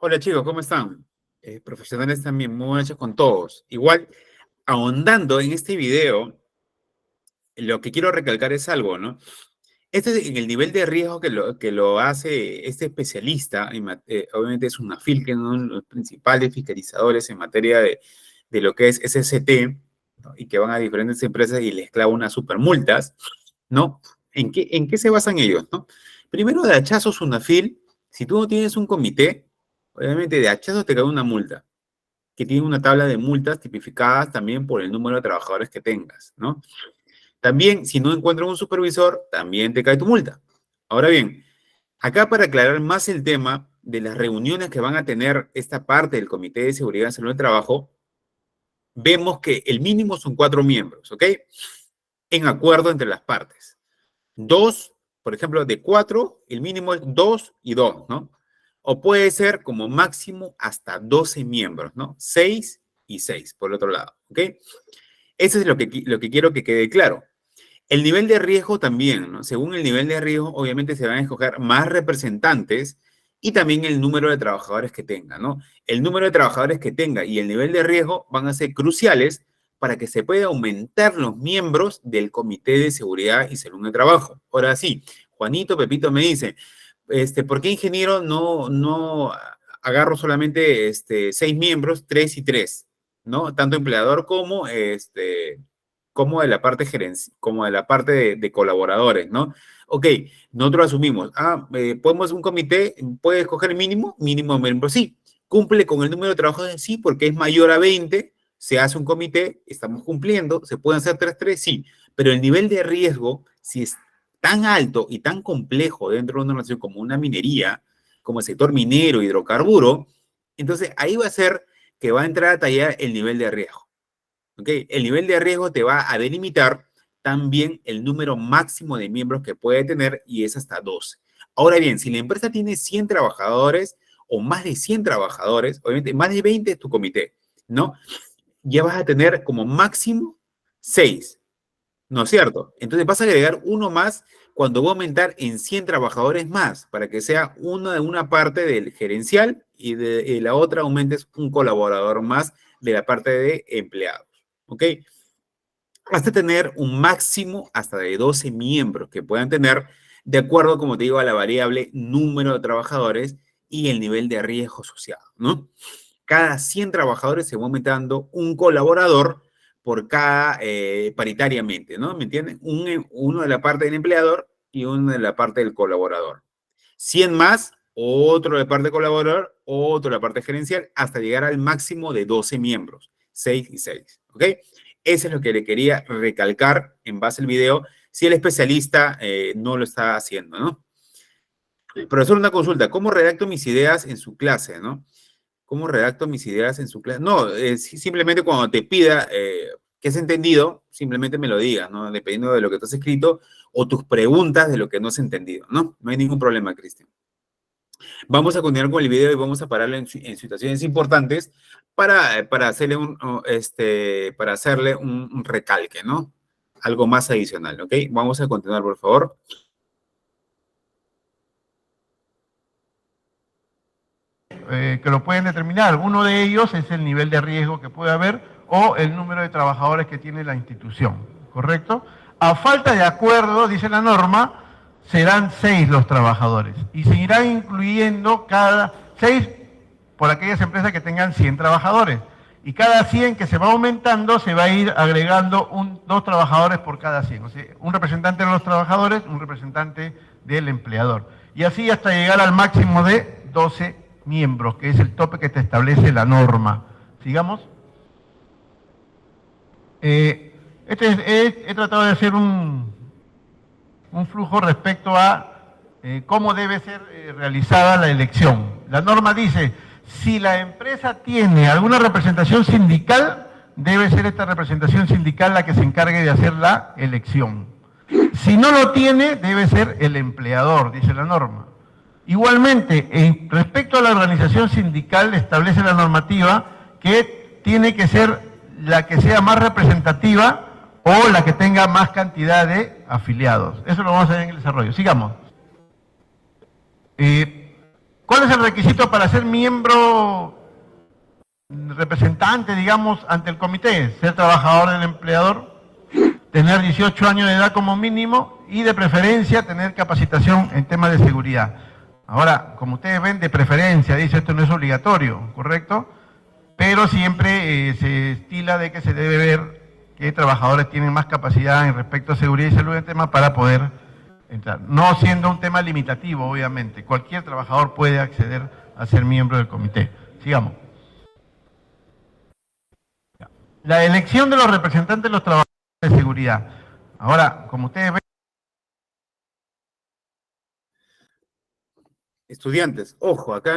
Hola chicos, ¿cómo están? Profesionales también, muy buenas noches con todos. Igual, ahondando en este video, lo que quiero recalcar es algo, ¿no? Este es en el nivel de riesgo que lo hace este especialista, obviamente es UNAFIL, que es uno de los principales fiscalizadores en materia de lo que es SST, ¿no? Y que van a diferentes empresas y les clava unas supermultas, ¿no? ¿En qué se basan ellos, no? Primero, de hachazos UNAFIL, si tú no tienes un comité, obviamente de hachazo te cae una multa. que tiene una tabla de multas tipificadas también por el número de trabajadores que tengas, ¿no? También, si no encuentras un supervisor, también te cae tu multa. Ahora bien, acá para aclarar más el tema de las reuniones que van a tener esta parte del Comité de Seguridad y Salud del Trabajo, vemos que el mínimo son 4 miembros, ¿ok? En acuerdo entre las partes. 2, por ejemplo, de 4, el mínimo es 2 y 2, ¿no? O puede ser como máximo hasta 12 miembros, ¿no? 6 y 6, por el otro lado, ¿ok? Eso es lo que quiero que quede claro. El nivel de riesgo también, ¿no? Según el nivel de riesgo, obviamente se van a escoger más representantes y también el número de trabajadores que tenga, ¿no? El número de trabajadores que tenga y el nivel de riesgo van a ser cruciales para que se pueda aumentar los miembros del Comité de Seguridad y Salud del Trabajo. Ahora sí, Juanito, Pepito me dice, ¿por qué ingeniero no agarro solamente 6 miembros, 3 y 3, ¿no? Tanto empleador como de la parte como de la parte de colaboradores, ¿no? Ok, nosotros asumimos, podemos un comité, puede escoger el mínimo de miembros, sí. Cumple con el número de trabajadores, sí, porque es mayor a 20, se hace un comité, estamos cumpliendo, se pueden hacer 3-3, sí, pero el nivel de riesgo, si es tan alto y tan complejo dentro de una organización como una minería, como el sector minero, hidrocarburo, entonces ahí va a ser que va a entrar a tallar el nivel de riesgo. ¿Ok? El nivel de riesgo te va a delimitar también el número máximo de miembros que puede tener y es hasta 12. Ahora bien, si la empresa tiene 100 trabajadores o más de 100 trabajadores, obviamente más de 20 es tu comité, ¿no? Ya vas a tener como máximo 6, ¿no es cierto? Entonces vas a agregar uno más cuando va a aumentar en 100 trabajadores más, para que sea una parte del gerencial y de la otra aumentes un colaborador más de la parte de empleados, ¿ok? Hasta tener un máximo hasta de 12 miembros que puedan tener, de acuerdo, como te digo, a la variable número de trabajadores y el nivel de riesgo asociado, ¿no? Cada 100 trabajadores se va aumentando un colaborador por cada, paritariamente, ¿no? ¿Me entienden? Uno de la parte del empleador y uno de la parte del colaborador. 100 más, otro de parte del colaborador, otro de la parte gerencial, hasta llegar al máximo de 12 miembros, 6 y 6, ¿ok? Eso es lo que le quería recalcar en base al video, si el especialista no lo está haciendo, ¿no? Profesor, una consulta, ¿cómo redacto mis ideas en su clase, no? ¿Cómo redacto mis ideas en su clase? No, simplemente cuando te pida que has entendido, simplemente me lo digas, ¿no? Dependiendo de lo que tú has escrito o tus preguntas de lo que no has entendido, ¿no? No hay ningún problema, Cristian. Vamos a continuar con el video y vamos a pararlo en situaciones importantes para hacerle un recalque, ¿no? Algo más adicional, ¿ok? Vamos a continuar, por favor. Que lo pueden determinar. Uno de ellos es el nivel de riesgo que puede haber o el número de trabajadores que tiene la institución, ¿correcto? A falta de acuerdo, dice la norma, serán 6 los trabajadores y se irán incluyendo cada 6 por aquellas empresas que tengan 100 trabajadores. Y cada 100 que se va aumentando, se va a ir agregando 2 trabajadores por cada 100. O sea, un representante de los trabajadores, un representante del empleador. Y así hasta llegar al máximo de 12 miembros, que es el tope que te establece la norma. Sigamos. He tratado de hacer un flujo respecto a cómo debe ser realizada la elección. La norma dice, si la empresa tiene alguna representación sindical, debe ser esta representación sindical la que se encargue de hacer la elección. Si no lo tiene, debe ser el empleador, dice la norma. Igualmente, respecto a la organización sindical, establece la normativa que tiene que ser la que sea más representativa o la que tenga más cantidad de afiliados. Eso lo vamos a ver en el desarrollo. Sigamos. ¿Cuál es el requisito para ser miembro representante, digamos, ante el comité? Ser trabajador del empleador, tener 18 años de edad como mínimo y de preferencia tener capacitación en temas de seguridad. Ahora, como ustedes ven, de preferencia, dice esto no es obligatorio, ¿correcto? Pero siempre se estila de que se debe ver que trabajadores tienen más capacidad en respecto a seguridad y salud en tema para poder entrar. No siendo un tema limitativo, obviamente. Cualquier trabajador puede acceder a ser miembro del comité. Sigamos. La elección de los representantes de los trabajadores de seguridad. Ahora, como ustedes ven, Estudiantes, ojo, acá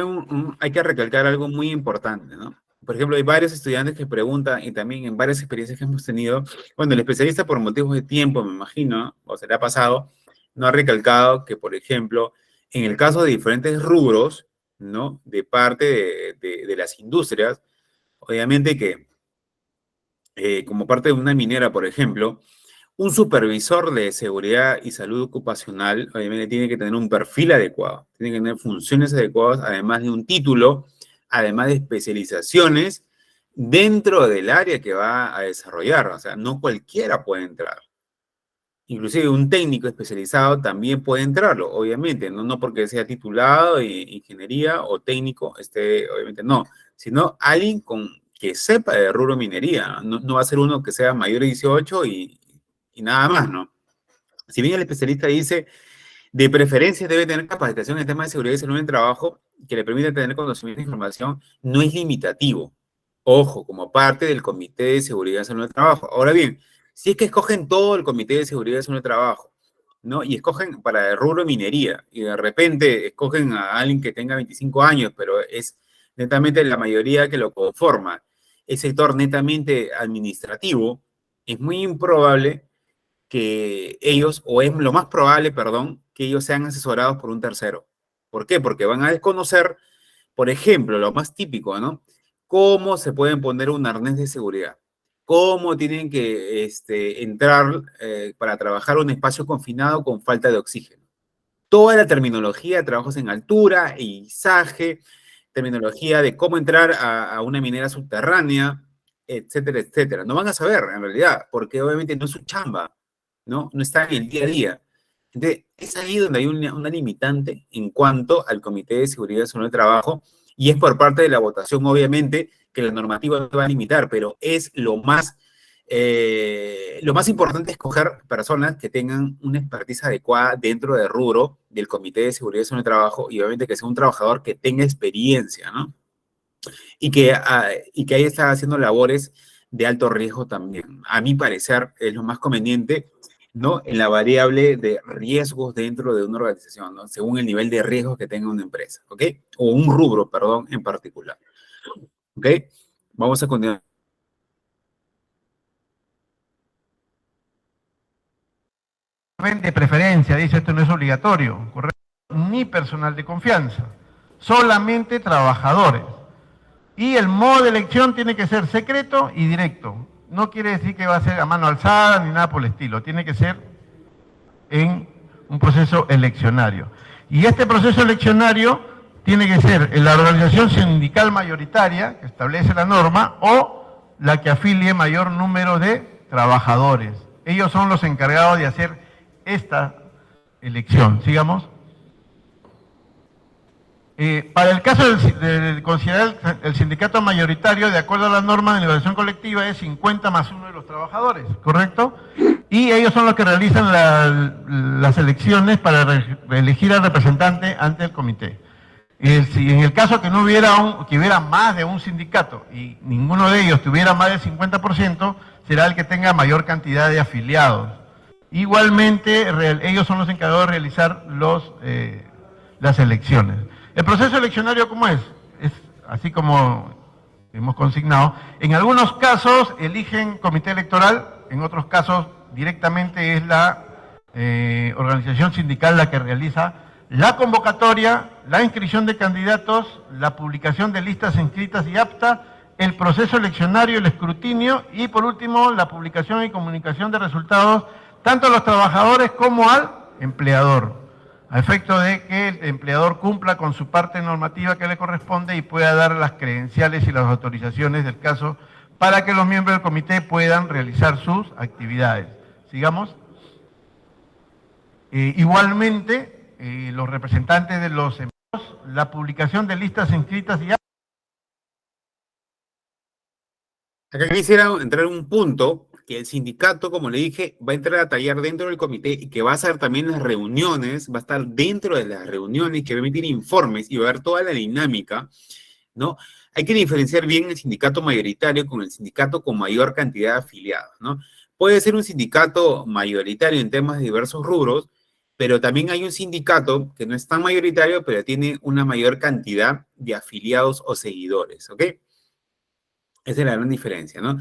hay que recalcar algo muy importante, ¿no? Por ejemplo, hay varios estudiantes que preguntan, y también en varias experiencias que hemos tenido, bueno, el especialista por motivos de tiempo, me imagino, o se le ha pasado, no ha recalcado que, por ejemplo, en el caso de diferentes rubros, ¿no? De parte de las industrias, obviamente que como parte de una minera, por ejemplo, un supervisor de seguridad y salud ocupacional, obviamente, tiene que tener un perfil adecuado, tiene que tener funciones adecuadas, además de un título, además de especializaciones dentro del área que va a desarrollar. O sea, no cualquiera puede entrar. Inclusive un técnico especializado también puede entrarlo, obviamente, no porque sea titulado en ingeniería o técnico, obviamente no, sino alguien que sepa de rubro minería, no va a ser uno que sea mayor de 18 y nada más, ¿no? Si bien el especialista dice, de preferencia debe tener capacitación en temas de seguridad y salud en el trabajo que le permita tener conocimiento e información, no es limitativo. Ojo, como parte del Comité de Seguridad y Salud en el Trabajo. Ahora bien, si es que escogen todo el Comité de Seguridad y Salud en el Trabajo, ¿no? Y escogen para el rubro minería, y de repente escogen a alguien que tenga 25 años, pero es netamente la mayoría que lo conforma, el sector netamente administrativo, es muy improbable que ellos, o es lo más probable, perdón, que ellos sean asesorados por un tercero. ¿Por qué? Porque van a desconocer, por ejemplo, lo más típico, ¿no? Cómo se pueden poner un arnés de seguridad, cómo tienen que entrar para trabajar un espacio confinado con falta de oxígeno. Toda la terminología de trabajos en altura, izaje, terminología de cómo entrar a una minera subterránea, etcétera, etcétera. No van a saber, en realidad, porque obviamente no es su chamba, ¿no? No está en el día a día. Entonces, es ahí donde hay una limitante en cuanto al Comité de Seguridad y Salud del Trabajo, y es por parte de la votación, obviamente, que la normativa no te va a limitar, pero es lo más importante es escoger personas que tengan una expertise adecuada dentro del rubro del Comité de Seguridad y Salud del Trabajo, y obviamente que sea un trabajador que tenga experiencia, ¿no? Y que ahí está haciendo labores de alto riesgo también. A mi parecer es lo más conveniente, ¿no? En la variable de riesgos dentro de una organización, ¿no? Según el nivel de riesgo que tenga una empresa, ¿ok? O un rubro, perdón, en particular, ¿ok? Vamos a continuar. de preferencia, dice esto no es obligatorio, ¿correcto? Ni personal de confianza, solamente trabajadores. Y el modo de elección tiene que ser secreto y directo. No quiere decir que va a ser a mano alzada ni nada por el estilo, tiene que ser en un proceso eleccionario. Y este proceso eleccionario tiene que ser en la organización sindical mayoritaria, que establece la norma, o la que afilie mayor número de trabajadores. Ellos son los encargados de hacer esta elección. Sigamos. Para el caso de considerar el sindicato mayoritario, de acuerdo a la norma de negociación colectiva, es 50 más 1 de los trabajadores, ¿correcto? Y ellos son los que realizan las elecciones para elegir al representante ante el comité. Si en el caso que no hubiera que hubiera más de un sindicato y ninguno de ellos tuviera más del 50%, será el que tenga mayor cantidad de afiliados. Igualmente, ellos son los encargados de realizar las elecciones. El proceso eleccionario, ¿cómo es? Es así como hemos consignado. En algunos casos eligen comité electoral, en otros casos directamente es la organización sindical la que realiza la convocatoria, la inscripción de candidatos, la publicación de listas inscritas y aptas, el proceso eleccionario, el escrutinio y por último la publicación y comunicación de resultados tanto a los trabajadores como al empleador, a efecto de que el empleador cumpla con su parte normativa que le corresponde y pueda dar las credenciales y las autorizaciones del caso para que los miembros del comité puedan realizar sus actividades. Sigamos. Igualmente, los representantes de los empleados, la publicación de listas inscritas y... Acá quisiera entrar en un punto que el sindicato, como le dije, va a entrar a tallar dentro del comité y que va a hacer también las reuniones, va a estar dentro de las reuniones, que va a emitir informes y va a ver toda la dinámica ¿no? Hay que diferenciar bien el sindicato mayoritario con el sindicato con mayor cantidad de afiliados, ¿no? Puede ser un sindicato mayoritario en temas de diversos rubros, pero también hay un sindicato que no es tan mayoritario, pero tiene una mayor cantidad de afiliados o seguidores, ¿ok? Esa es la gran diferencia, ¿no?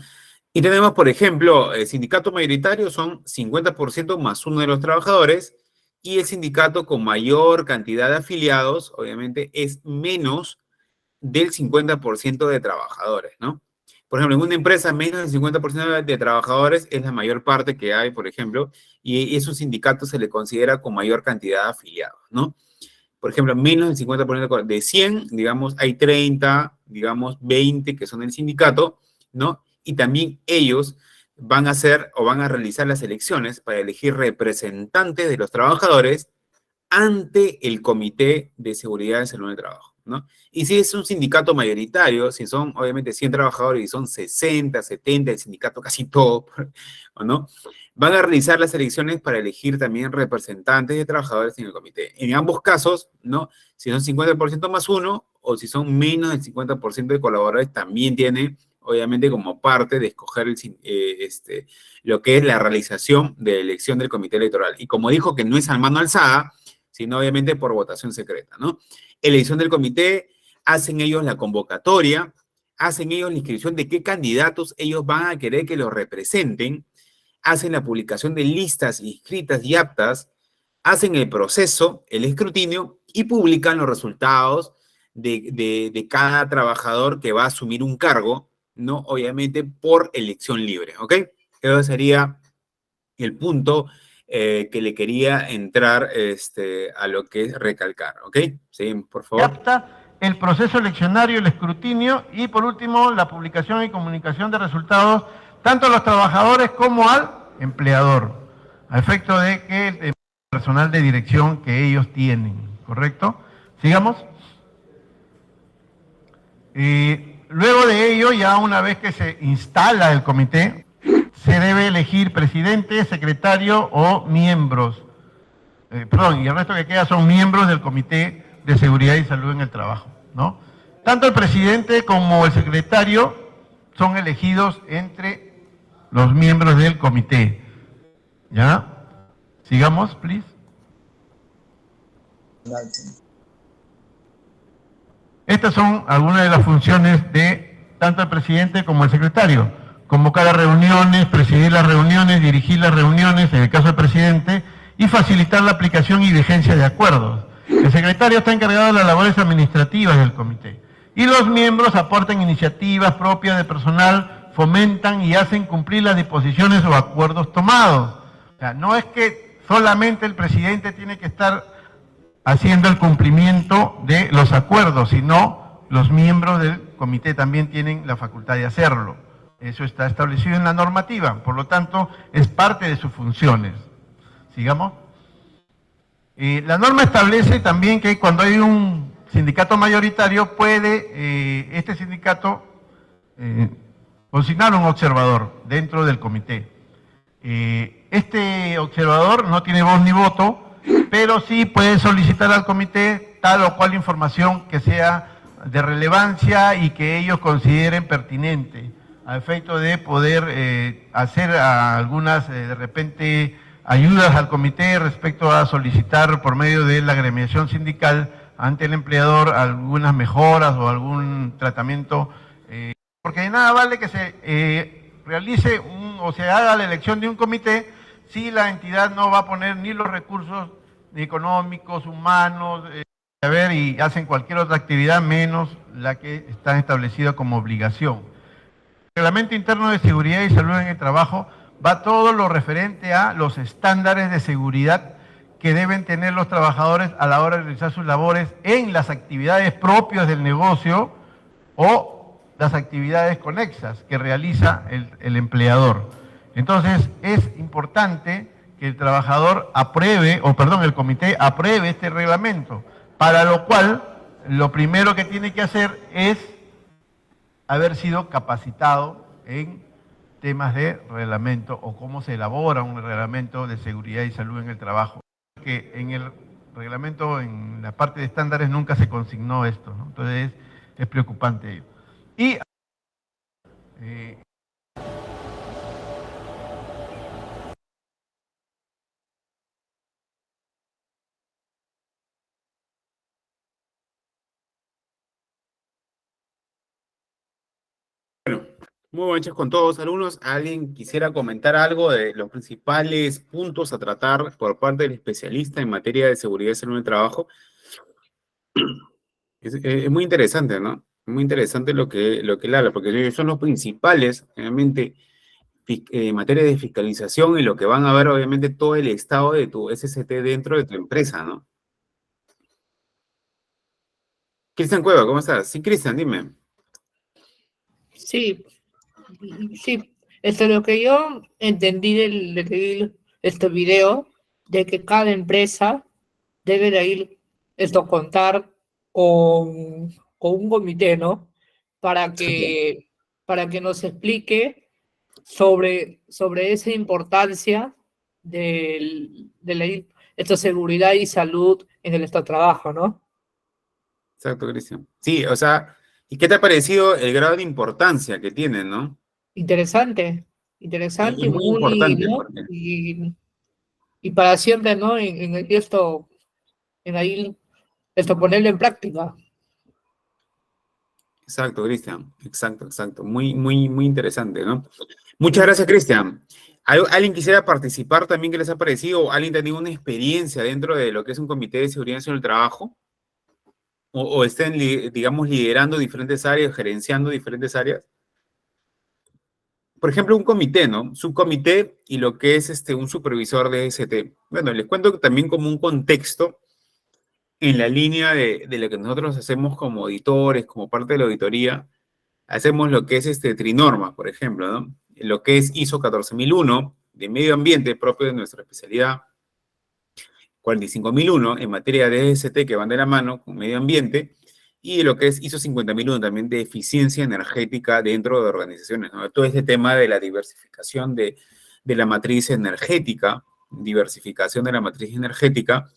Y tenemos, por ejemplo, el sindicato mayoritario son 50% más uno de los trabajadores, y el sindicato con mayor cantidad de afiliados, obviamente, es menos del 50% de trabajadores, ¿no? Por ejemplo, en una empresa, menos del 50% de trabajadores es la mayor parte que hay, por ejemplo, y es un sindicato se le considera con mayor cantidad de afiliados, ¿no? Por ejemplo, menos del 50% de 100, digamos, hay 30, digamos, 20 que son el sindicato, ¿no? Y también ellos van a hacer o van a realizar las elecciones para elegir representantes de los trabajadores ante el Comité de Seguridad y Salud en el Trabajo, ¿no? Y si es un sindicato mayoritario, si son obviamente 100 trabajadores y son 60, 70, el sindicato casi todo, ¿o no? Van a realizar las elecciones para elegir también representantes de trabajadores en el comité. En ambos casos, ¿no? Si son 50% más uno, o si son menos del 50% de colaboradores, también tiene, obviamente, como parte de escoger lo que es la realización de la elección del comité electoral. Y como dijo que no es a mano alzada, sino obviamente por votación secreta, ¿no? Elección del comité, hacen ellos la convocatoria, hacen ellos la inscripción de qué candidatos ellos van a querer que los representen, hacen la publicación de listas inscritas y aptas, hacen el proceso, el escrutinio y publican los resultados de cada trabajador que va a asumir un cargo, ¿no? Obviamente por elección libre, ¿ok? Eso sería el punto que le quería entrar a lo que es recalcar, ¿ok? Sí, por favor. Apta el proceso eleccionario, el escrutinio y por último la publicación y comunicación de resultados tanto a los trabajadores como al empleador, a efecto de que el personal de dirección que ellos tienen, ¿correcto? Sigamos. Luego de ello, ya una vez que se instala el comité, se debe elegir presidente, secretario o miembros. Y el resto que queda son miembros del Comité de Seguridad y Salud en el Trabajo, ¿no? Tanto el presidente como el secretario son elegidos entre los miembros del comité. ¿Ya? Sigamos, please. Estas son algunas de las funciones de tanto el presidente como el secretario. Convocar a reuniones, presidir las reuniones, dirigir las reuniones, en el caso del presidente, y facilitar la aplicación y vigencia de acuerdos. El secretario está encargado de las labores administrativas del comité. Y los miembros aportan iniciativas propias de personal, fomentan y hacen cumplir las disposiciones o acuerdos tomados. O sea, no es que solamente el presidente tiene que estar haciendo el cumplimiento de los acuerdos, sino los miembros del comité también tienen la facultad de hacerlo. Eso está establecido en la normativa, por lo tanto, es parte de sus funciones. Sigamos. La norma establece también que cuando hay un sindicato mayoritario, puede este sindicato consignar un observador dentro del comité. Este observador no tiene voz ni voto, pero sí puede solicitar al comité tal o cual información que sea de relevancia y que ellos consideren pertinente, a efecto de poder hacer algunas, de repente, ayudas al comité respecto a solicitar por medio de la agremiación sindical ante el empleador algunas mejoras o algún tratamiento, porque de nada vale que se realice o se haga la elección de un comité si la entidad no va a poner ni los recursos ni económicos, humanos, y hacen cualquier otra actividad menos la que está establecida como obligación. El Reglamento Interno de Seguridad y Salud en el Trabajo va todo lo referente a los estándares de seguridad que deben tener los trabajadores a la hora de realizar sus labores en las actividades propias del negocio o las actividades conexas que realiza el empleador. Entonces, es importante que el trabajador apruebe, el comité apruebe este reglamento, para lo cual lo primero que tiene que hacer es haber sido capacitado en temas de reglamento o cómo se elabora un reglamento de seguridad y salud en el trabajo. Que en el reglamento, en la parte de estándares, nunca se consignó esto, ¿no? Entonces, es preocupante. Y muy buenas noches con todos, alumnos. ¿Alguien quisiera comentar algo de los principales puntos a tratar por parte del especialista en materia de seguridad y salud en el trabajo? Es muy interesante, ¿no? Muy interesante lo que él habla, porque son los principales, obviamente, en materia de fiscalización y lo que van a ver, obviamente, todo el estado de tu SCT dentro de tu empresa, ¿no? Cristian Cueva, ¿cómo estás? Sí, Cristian, dime. Sí, sí. Esto es lo que yo entendí de este video, de que cada empresa debe de ir contar con un comité, ¿no? Para Sí. que, para que nos explique sobre esa importancia de esta seguridad y salud en el estado de trabajo, ¿no? Exacto, Cristian. Sí, o sea, ¿y qué te ha parecido el grado de importancia que tiene, no? Interesante, Es interesante y muy muy, importante ¿no? porque, Y para siempre, ¿no? En ahí, ponerlo en práctica. exacto, Cristian, exacto, exacto. Muy, muy, muy interesante, ¿no? Muchas Sí. gracias, Cristian. ¿Alguien quisiera participar también? ¿Qué les ha parecido? ¿Alguien ha tenido una experiencia dentro de lo que es un comité de seguridad en el trabajo? ¿O estén, digamos, liderando diferentes áreas, gerenciando diferentes áreas? Por ejemplo, un comité, ¿no? Subcomité y lo que es un supervisor de ST. Bueno, les cuento también como un contexto en la línea de lo que nosotros hacemos como auditores, como parte de la auditoría. Hacemos lo que es Trinormas, por ejemplo, ¿no? Lo que es ISO 14001 de medio ambiente propio de nuestra especialidad, 45001 en materia de EST que van de la mano con medio ambiente, y lo que es ISO 50001 también de eficiencia energética dentro de organizaciones, ¿no? Todo este tema de la diversificación de la matriz energética, diversificación de la matriz energética,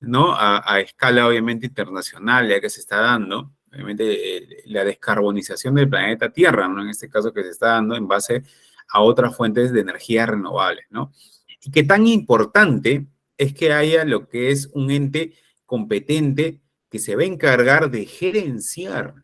¿no? A escala obviamente internacional, ya que se está dando, obviamente la descarbonización del planeta Tierra, ¿no? En este caso que se está dando en base a otras fuentes de energía renovables, ¿no? Y qué tan importante es que haya lo que es un ente competente que se va a encargar de gerenciar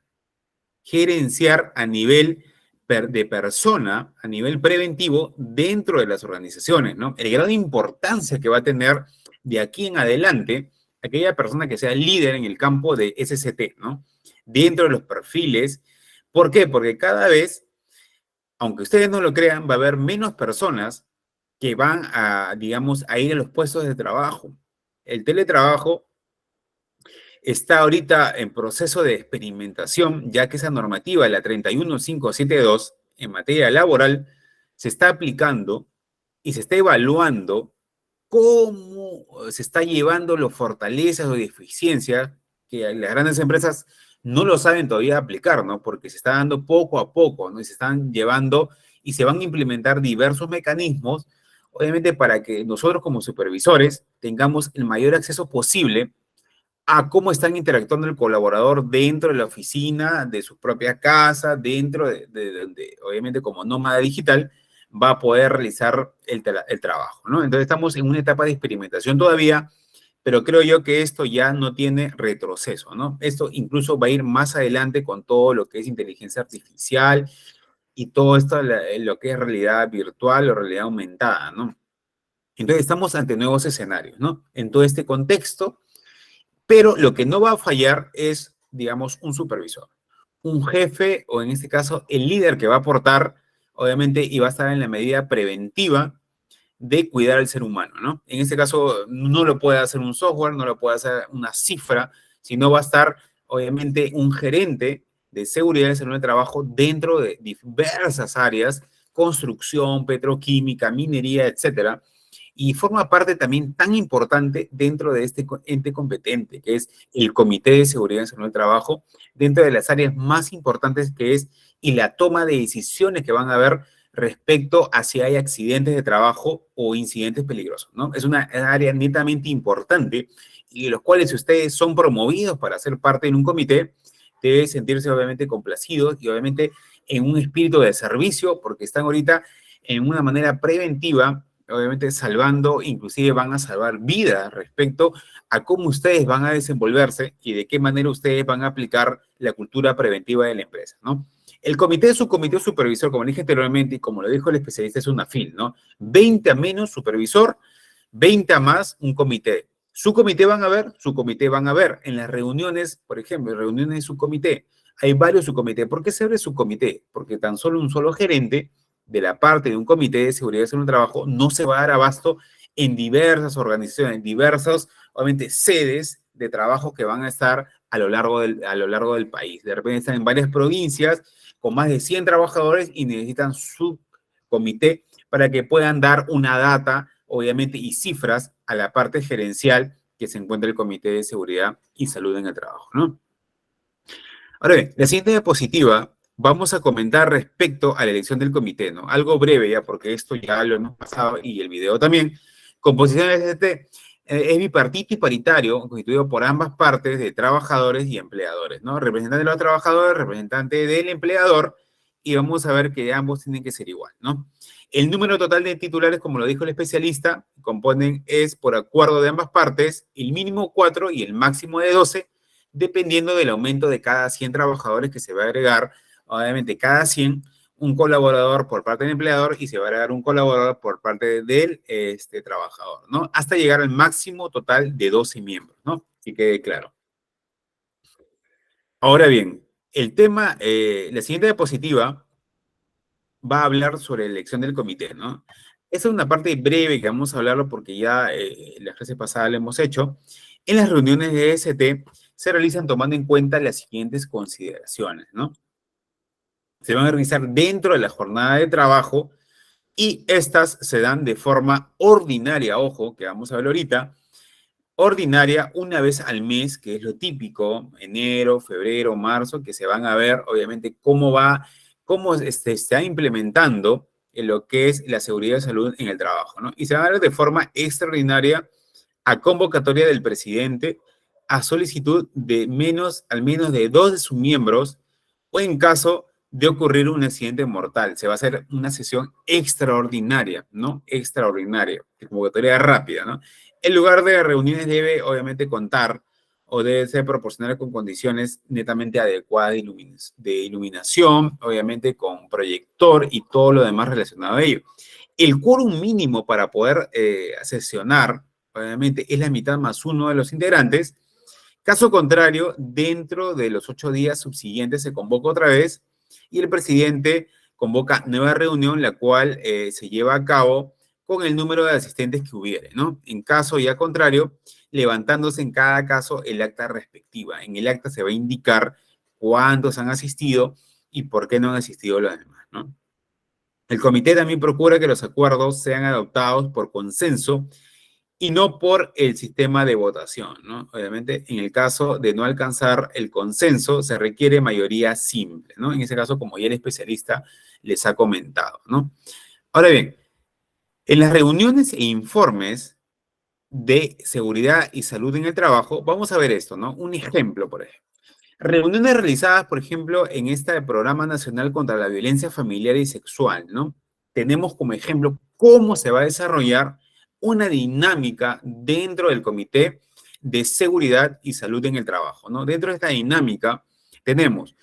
a nivel de persona, a nivel preventivo, dentro de las organizaciones, ¿no? El grado de importancia que va a tener de aquí en adelante aquella persona que sea líder en el campo de SCT, ¿no? Dentro de los perfiles. ¿Por qué? Porque cada vez, aunque ustedes no lo crean, va a haber menos personas que van a, digamos, a ir a los puestos de trabajo. El teletrabajo está ahorita en proceso de experimentación, ya que esa normativa, la 31572, en materia laboral, se está aplicando y se está evaluando cómo se está llevando las fortalezas o deficiencias que las grandes empresas no lo saben todavía aplicar, ¿no? Porque se está dando poco a poco, ¿no? Y se están llevando y se van a implementar diversos mecanismos, obviamente para que nosotros como supervisores tengamos el mayor acceso posible a cómo están interactuando el colaborador dentro de la oficina, de su propia casa, dentro de obviamente como nómada digital, va a poder realizar el trabajo, ¿no? Entonces estamos en una etapa de experimentación todavía, pero creo yo que esto ya no tiene retroceso, ¿no? Esto incluso va a ir más adelante con todo lo que es inteligencia artificial y todo esto, lo que es realidad virtual o realidad aumentada, ¿no? Entonces estamos ante nuevos escenarios, ¿no? En todo este contexto, pero lo que no va a fallar es, digamos, un supervisor, un jefe o en este caso el líder que va a aportar, obviamente, y va a estar en la medida preventiva de cuidar al ser humano, ¿no? En este caso no lo puede hacer un software, no lo puede hacer una cifra, sino va a estar, obviamente, un gerente de seguridad y salud del trabajo dentro de diversas áreas, construcción, petroquímica, minería, etcétera, y forma parte también tan importante dentro de este ente competente, que es el Comité de Seguridad y Salud del Trabajo, dentro de las áreas más importantes que es y la toma de decisiones que van a haber respecto a si hay accidentes de trabajo o incidentes peligrosos, ¿no? Es una área netamente importante y de los cuales si ustedes son promovidos para ser parte de un comité, debe sentirse obviamente complacidos y obviamente en un espíritu de servicio, porque están ahorita en una manera preventiva, obviamente salvando, inclusive van a salvar vidas respecto a cómo ustedes van a desenvolverse y de qué manera ustedes van a aplicar la cultura preventiva de la empresa, ¿no? El comité es un comité supervisor, como dije anteriormente, y como lo dijo el especialista, es una FIL, ¿no? 20 a menos supervisor, 20 a más un comité. Su comité van a ver, su comité van a ver. En las reuniones, por ejemplo, en reuniones de su comité, hay varios subcomités. ¿Por qué se abre subcomité? Porque tan solo un solo gerente de la parte de un comité de seguridad y salud en el trabajo no se va a dar abasto en diversas organizaciones, en diversas, obviamente, sedes de trabajo que van a estar a lo largo del país. De repente están en varias provincias con más de 100 trabajadores y necesitan su comité para que puedan dar una data, obviamente, y cifras a la parte gerencial que se encuentra el Comité de Seguridad y Salud en el Trabajo, ¿no? Ahora bien, la siguiente diapositiva vamos a comentar respecto a la elección del comité, ¿no? Algo breve ya, porque esto ya lo hemos pasado y el video también. Composición del ST es bipartito y paritario, constituido por ambas partes de trabajadores y empleadores, ¿no? Representante de los trabajadores, representante del empleador, y vamos a ver que ambos tienen que ser igual, ¿no? El número total de titulares, como lo dijo el especialista, es por acuerdo de ambas partes, el mínimo 4 y el máximo de 12, dependiendo del aumento de cada 100 trabajadores que se va a agregar, obviamente cada 100, un colaborador por parte del empleador y se va a agregar un colaborador por parte del trabajador, ¿no? Hasta llegar al máximo total de 12 miembros, ¿no? Que quede claro. Ahora bien, el tema, la siguiente diapositiva va a hablar sobre la elección del comité, ¿no? Esa es una parte breve que vamos a hablarlo porque ya la clase pasada lo hemos hecho. En las reuniones de EST se realizan tomando en cuenta las siguientes consideraciones, ¿no? Se van a realizar dentro de la jornada de trabajo y estas se dan de forma ordinaria, ojo, que vamos a ver ahorita, ordinaria una vez al mes, que es lo típico, enero, febrero, marzo, que se van a ver, obviamente, cómo se está implementando en lo que es la seguridad de salud en el trabajo, ¿no? Y se van a ver de forma extraordinaria a convocatoria del presidente a solicitud de al menos de 2 de sus miembros o en caso de ocurrir un accidente mortal. Se va a hacer una sesión extraordinaria, ¿no? Extraordinaria, de convocatoria rápida, ¿no? El lugar de reuniones debe, obviamente, contar o debe ser proporcional con condiciones netamente adecuadas de iluminación, obviamente con proyector y todo lo demás relacionado a ello. El quórum mínimo para poder sesionar, obviamente, es la mitad más uno de los integrantes. Caso contrario, dentro de los 8 días subsiguientes se convoca otra vez y el presidente convoca nueva reunión, la cual se lleva a cabo con el número de asistentes que hubiere, ¿no? En caso ya contrario, levantándose en cada caso el acta respectiva. En el acta se va a indicar cuántos han asistido y por qué no han asistido los demás, ¿no? El comité también procura que los acuerdos sean adoptados por consenso y no por el sistema de votación, ¿no? Obviamente, en el caso de no alcanzar el consenso, se requiere mayoría simple, ¿no? En ese caso, como ya el especialista les ha comentado, ¿no? Ahora bien, en las reuniones e informes de seguridad y salud en el trabajo, vamos a ver esto, ¿no? Un ejemplo, por ejemplo. Reuniones realizadas, por ejemplo, en este Programa Nacional contra la Violencia Familiar y Sexual, ¿no? Tenemos como ejemplo cómo se va a desarrollar una dinámica dentro del Comité de Seguridad y Salud en el Trabajo, ¿no? Dentro de esta dinámica tenemos,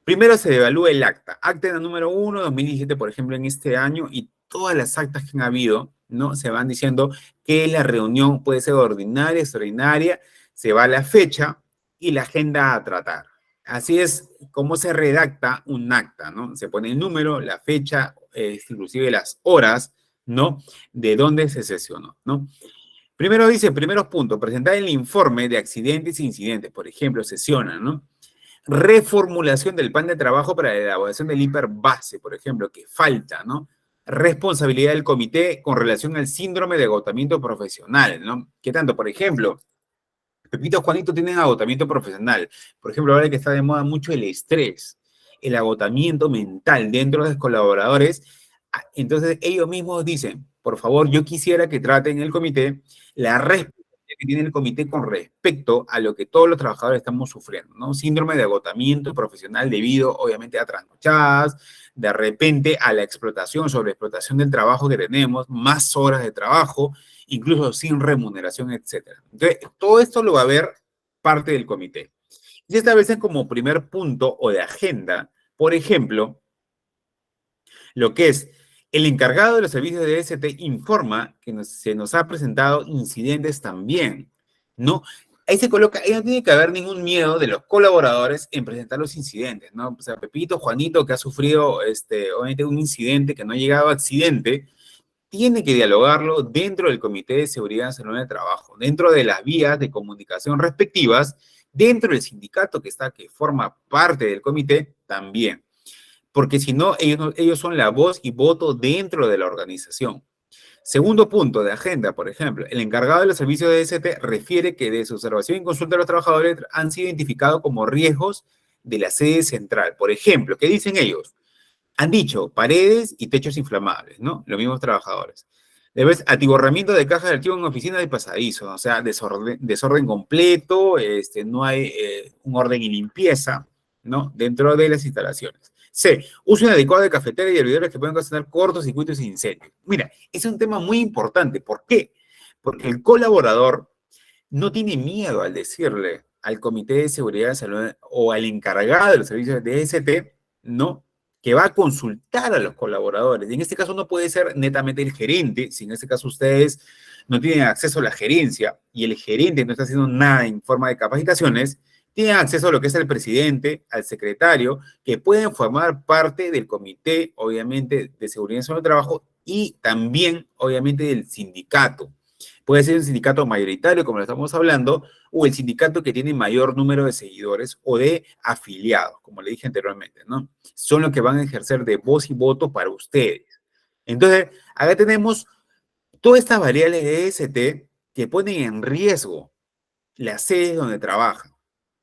primero se evalúa el acta, acta número 1, 2017, por ejemplo, en este año, y todas las actas que han habido, ¿no? Se van diciendo que la reunión puede ser ordinaria, extraordinaria, se va a la fecha y la agenda a tratar. Así es como se redacta un acta, ¿no? Se pone el número, la fecha, inclusive las horas, ¿no? De dónde se sesionó, ¿no? Primero dice, primeros puntos, presentar el informe de accidentes e incidentes, por ejemplo, sesiona, ¿no? Reformulación del plan de trabajo para la elaboración del hiper base, por ejemplo, que falta, ¿no? Responsabilidad del comité con relación al síndrome de agotamiento profesional, ¿no? ¿Qué tanto? Por ejemplo, Pepito, Juanito tienen agotamiento profesional. Por ejemplo, ahora que está de moda mucho el estrés, el agotamiento mental dentro de los colaboradores. Entonces, ellos mismos dicen, por favor, yo quisiera que traten en el comité la responsabilidad que tiene el comité con respecto a lo que todos los trabajadores estamos sufriendo, ¿no? Síndrome de agotamiento profesional debido, obviamente, a trasnochadas, de repente a la explotación, sobreexplotación del trabajo que tenemos, más horas de trabajo, incluso sin remuneración, etcétera. Entonces, todo esto lo va a ver parte del comité. Y se establecen como primer punto o de agenda, por ejemplo, lo que es el encargado de los servicios de DST informa que se nos ha presentado incidentes también, ¿no? Ahí se coloca, ahí no tiene que haber ningún miedo de los colaboradores en presentar los incidentes, ¿no? O sea, Pepito, Juanito, que ha sufrido, obviamente, un incidente que no ha llegado a accidente, tiene que dialogarlo dentro del Comité de Seguridad y Salud en el Trabajo, dentro de las vías de comunicación respectivas, dentro del sindicato que forma parte del comité también. Porque si no, ellos son la voz y voto dentro de la organización. Segundo punto de agenda, por ejemplo, el encargado de los servicios de DST refiere que de su observación y consulta de los trabajadores han sido identificados como riesgos de la sede central. Por ejemplo, ¿qué dicen ellos? Han dicho paredes y techos inflamables, ¿no? Los mismos trabajadores. Debes atiborramiento de cajas de archivo en oficinas de pasadizo, o sea, desorden completo, no hay un orden y limpieza, ¿no? Dentro de las instalaciones. C, uso inadecuado de cafetera y hervidores que pueden ocasionar cortocircuitos e incendios. Mira, es un tema muy importante. ¿Por qué? Porque el colaborador no tiene miedo al decirle al Comité de Seguridad y Salud o al encargado de los servicios de DST, ¿no? Que va a consultar a los colaboradores. Y en este caso no puede ser netamente el gerente, si en este caso ustedes no tienen acceso a la gerencia y el gerente no está haciendo nada en forma de capacitaciones, tienen acceso a lo que es el presidente, al secretario, que pueden formar parte del comité, obviamente, de seguridad y salud del trabajo y también, obviamente, del sindicato. Puede ser un sindicato mayoritario, como lo estamos hablando, o el sindicato que tiene mayor número de seguidores o de afiliados, como le dije anteriormente, ¿no? Son los que van a ejercer de voz y voto para ustedes. Entonces, acá tenemos todas estas variables de DST que ponen en riesgo las sedes donde trabajan.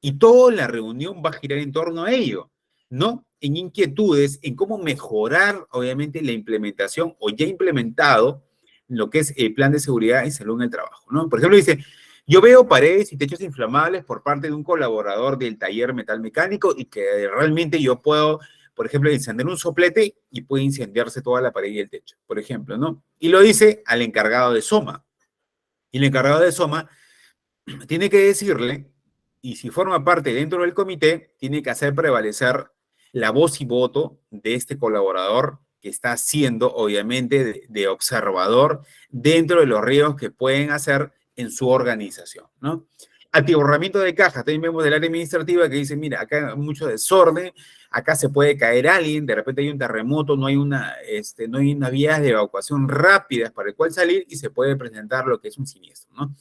Y toda la reunión va a girar en torno a ello, ¿no? En inquietudes, en cómo mejorar, obviamente, la implementación o ya implementado lo que es el plan de seguridad y salud en el trabajo, ¿no? Por ejemplo, dice, yo veo paredes y techos inflamables por parte de un colaborador del taller metal mecánico y que realmente yo puedo, por ejemplo, encender un soplete y puede incendiarse toda la pared y el techo, por ejemplo, ¿no? Y lo dice al encargado de SOMA. Y el encargado de SOMA tiene que decirle, y si forma parte dentro del comité, tiene que hacer prevalecer la voz y voto de este colaborador que está siendo, obviamente, de observador dentro de los riesgos que pueden hacer en su organización, ¿no? Atiborramiento de cajas, también vemos del área administrativa que dice, mira, acá hay mucho desorden, acá se puede caer alguien, de repente hay un terremoto, no hay una vía de evacuación rápidas para el cual salir y se puede presentar lo que es un siniestro, ¿no?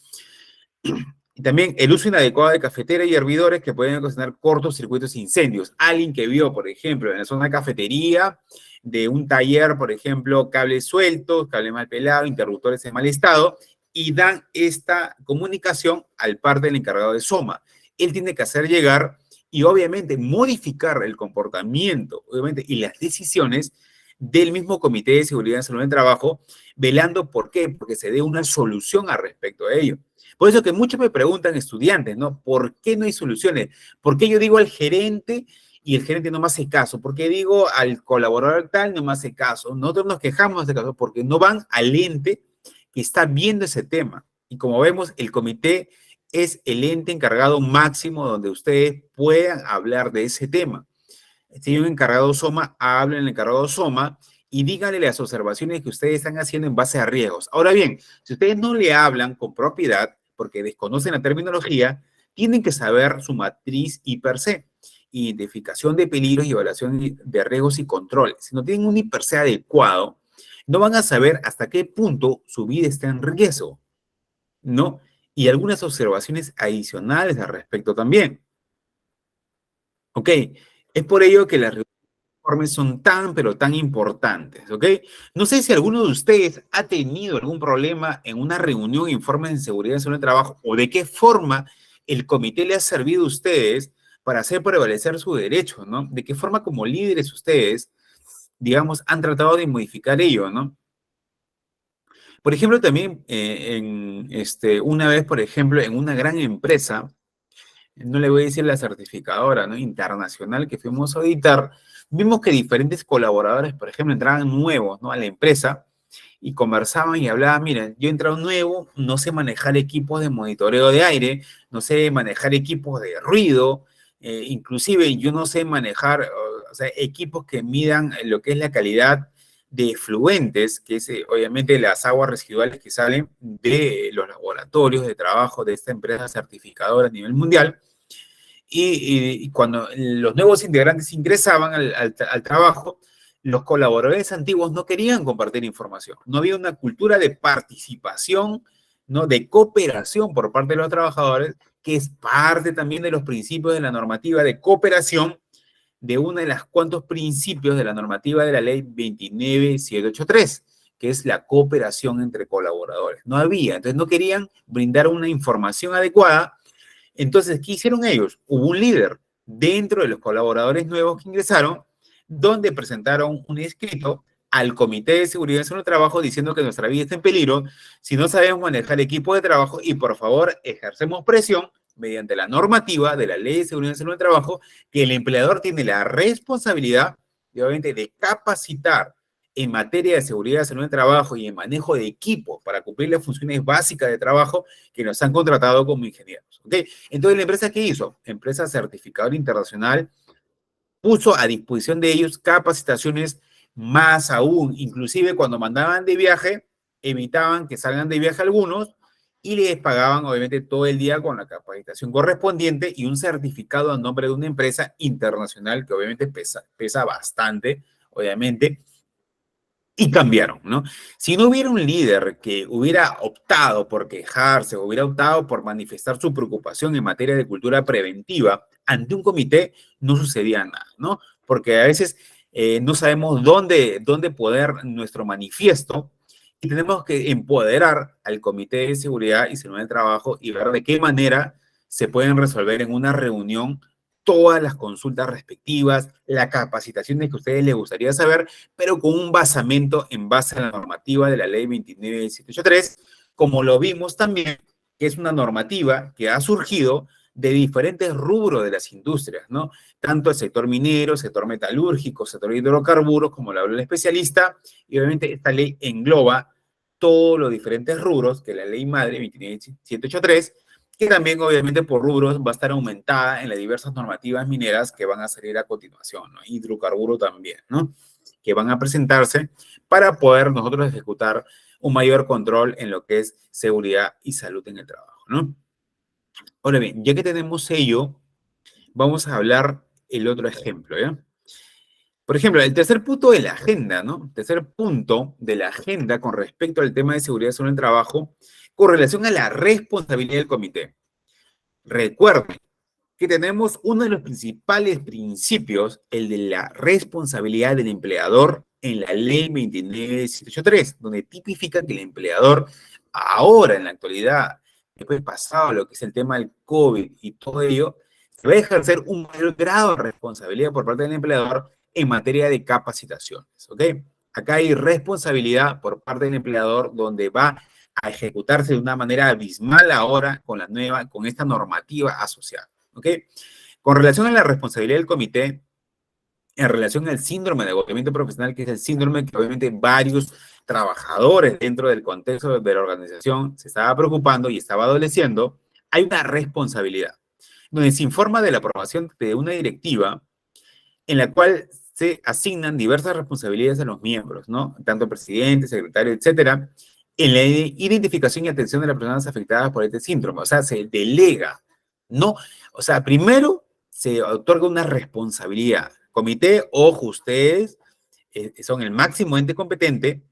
Y también el uso inadecuado de cafetera y hervidores que pueden ocasionar cortocircuitos e incendios. Alguien que vio, por ejemplo, en la zona de cafetería de un taller, por ejemplo, cables sueltos, cable mal pelado, interruptores en mal estado, y dan esta comunicación al parte del encargado de SOMA. Él tiene que hacer llegar y obviamente modificar el comportamiento, obviamente, y las decisiones del mismo Comité de Seguridad y Salud en el Trabajo, velando por qué, porque se dé una solución al respecto de ello. Por eso que muchos me preguntan, estudiantes, ¿no? ¿Por qué no hay soluciones? ¿Por qué yo digo al gerente y el gerente no me hace caso? ¿Por qué digo al colaborador tal no me hace caso? Nosotros nos quejamos de este caso porque no van al ente que está viendo ese tema. Y como vemos, el comité es el ente encargado máximo donde ustedes puedan hablar de ese tema. Si hay un encargado SOMA, hablen el encargado SOMA y díganle las observaciones que ustedes están haciendo en base a riesgos. Ahora bien, si ustedes no le hablan con propiedad, porque desconocen la terminología, tienen que saber su matriz IPER-C, identificación de peligros y evaluación de riesgos y controles. Si no tienen un IPER-C adecuado, no van a saber hasta qué punto su vida está en riesgo, ¿no? Y algunas observaciones adicionales al respecto también. ¿Ok? Es por ello que las informes son tan, pero tan importantes, ¿ok? No sé si alguno de ustedes ha tenido algún problema en una reunión de informes de seguridad y salud del trabajo o de qué forma el comité le ha servido a ustedes para hacer prevalecer su derecho, ¿no? De qué forma como líderes ustedes, digamos, han tratado de modificar ello, ¿no? Por ejemplo, también una vez, por ejemplo, en una gran empresa, no le voy a decir la certificadora, ¿no? Internacional que fuimos a auditar, vimos que diferentes colaboradores, por ejemplo, entraban nuevos, ¿no? A la empresa y conversaban y hablaban, miren, yo he entrado nuevo, no sé manejar equipos de monitoreo de aire, no sé manejar equipos de ruido, inclusive yo no sé manejar, o sea, equipos que midan lo que es la calidad de efluentes, que es obviamente las aguas residuales que salen de los laboratorios de trabajo de esta empresa certificadora a nivel mundial. Y cuando los nuevos integrantes ingresaban al trabajo, los colaboradores antiguos no querían compartir información. No había una cultura de participación, ¿no? De cooperación por parte de los trabajadores, que es parte también de los principios de la normativa de cooperación, de uno de los cuantos principios de la normativa de la ley 29783, que es la cooperación entre colaboradores. No había, entonces no querían brindar una información adecuada. Entonces, ¿qué hicieron ellos? Hubo un líder dentro de los colaboradores nuevos que ingresaron, donde presentaron un escrito al Comité de Seguridad en el Trabajo diciendo que nuestra vida está en peligro si no sabemos manejar equipo de trabajo y por favor ejercemos presión mediante la normativa de la Ley de Seguridad en el Trabajo, que el empleador tiene la responsabilidad, obviamente, de capacitar en materia de seguridad, salud en el trabajo y en manejo de equipos para cumplir las funciones básicas de trabajo que nos han contratado como ingenieros. ¿Okay? Entonces, ¿la empresa qué hizo? Empresa certificadora internacional puso a disposición de ellos capacitaciones más aún, inclusive cuando mandaban de viaje, evitaban que salgan de viaje algunos y les pagaban obviamente todo el día con la capacitación correspondiente y un certificado a nombre de una empresa internacional que obviamente pesa bastante, obviamente, y cambiaron, ¿no? Si no hubiera un líder que hubiera optado por quejarse, hubiera optado por manifestar su preocupación en materia de cultura preventiva ante un comité, no sucedía nada, ¿no? Porque a veces no sabemos dónde poner nuestro manifiesto y tenemos que empoderar al Comité de Seguridad y Salud del Trabajo y ver de qué manera se pueden resolver en una reunión todas las consultas respectivas, las capacitaciones que a ustedes les gustaría saber, pero con un basamento en base a la normativa de la ley 29783, como lo vimos también, que es una normativa que ha surgido de diferentes rubros de las industrias, ¿no? Tanto el sector minero, sector metalúrgico, sector hidrocarburos, como lo habló el especialista, y obviamente esta ley engloba todos los diferentes rubros que la ley madre 29783, que también obviamente por rubros va a estar aumentada en las diversas normativas mineras que van a salir a continuación, ¿no? Hidrocarburo también, ¿no? Que van a presentarse para poder nosotros ejecutar un mayor control en lo que es seguridad y salud en el trabajo, ¿no? Ahora bien, ya que tenemos ello, vamos a hablar el otro ejemplo, ¿ya? Por ejemplo, el tercer punto de la agenda, ¿no? El tercer punto de la agenda con respecto al tema de seguridad sobre el trabajo, con relación a la responsabilidad del comité. Recuerden que tenemos uno de los principales principios, el de la responsabilidad del empleador en la ley 29783, donde tipifica que el empleador ahora, en la actualidad, después pasado lo que es el tema del COVID y todo ello, se va a ejercer un mayor grado de responsabilidad por parte del empleador en materia de capacitaciones, ¿ok? Acá hay responsabilidad por parte del empleador donde va a ejecutarse de una manera abismal ahora con esta normativa asociada, ¿ok? Con relación a la responsabilidad del comité, en relación al síndrome de agotamiento profesional, que es el síndrome que obviamente varios trabajadores dentro del contexto de la organización se estaba preocupando y estaba adoleciendo, hay una responsabilidad, donde se informa de la aprobación de una directiva en la cual se asignan diversas responsabilidades a los miembros, ¿no? Tanto presidente, secretario, etcétera, en la identificación y atención de las personas afectadas por este síndrome. O sea, se delega, ¿no? O sea, primero se otorga una responsabilidad. Comité, ojo, ustedes son el máximo ente competente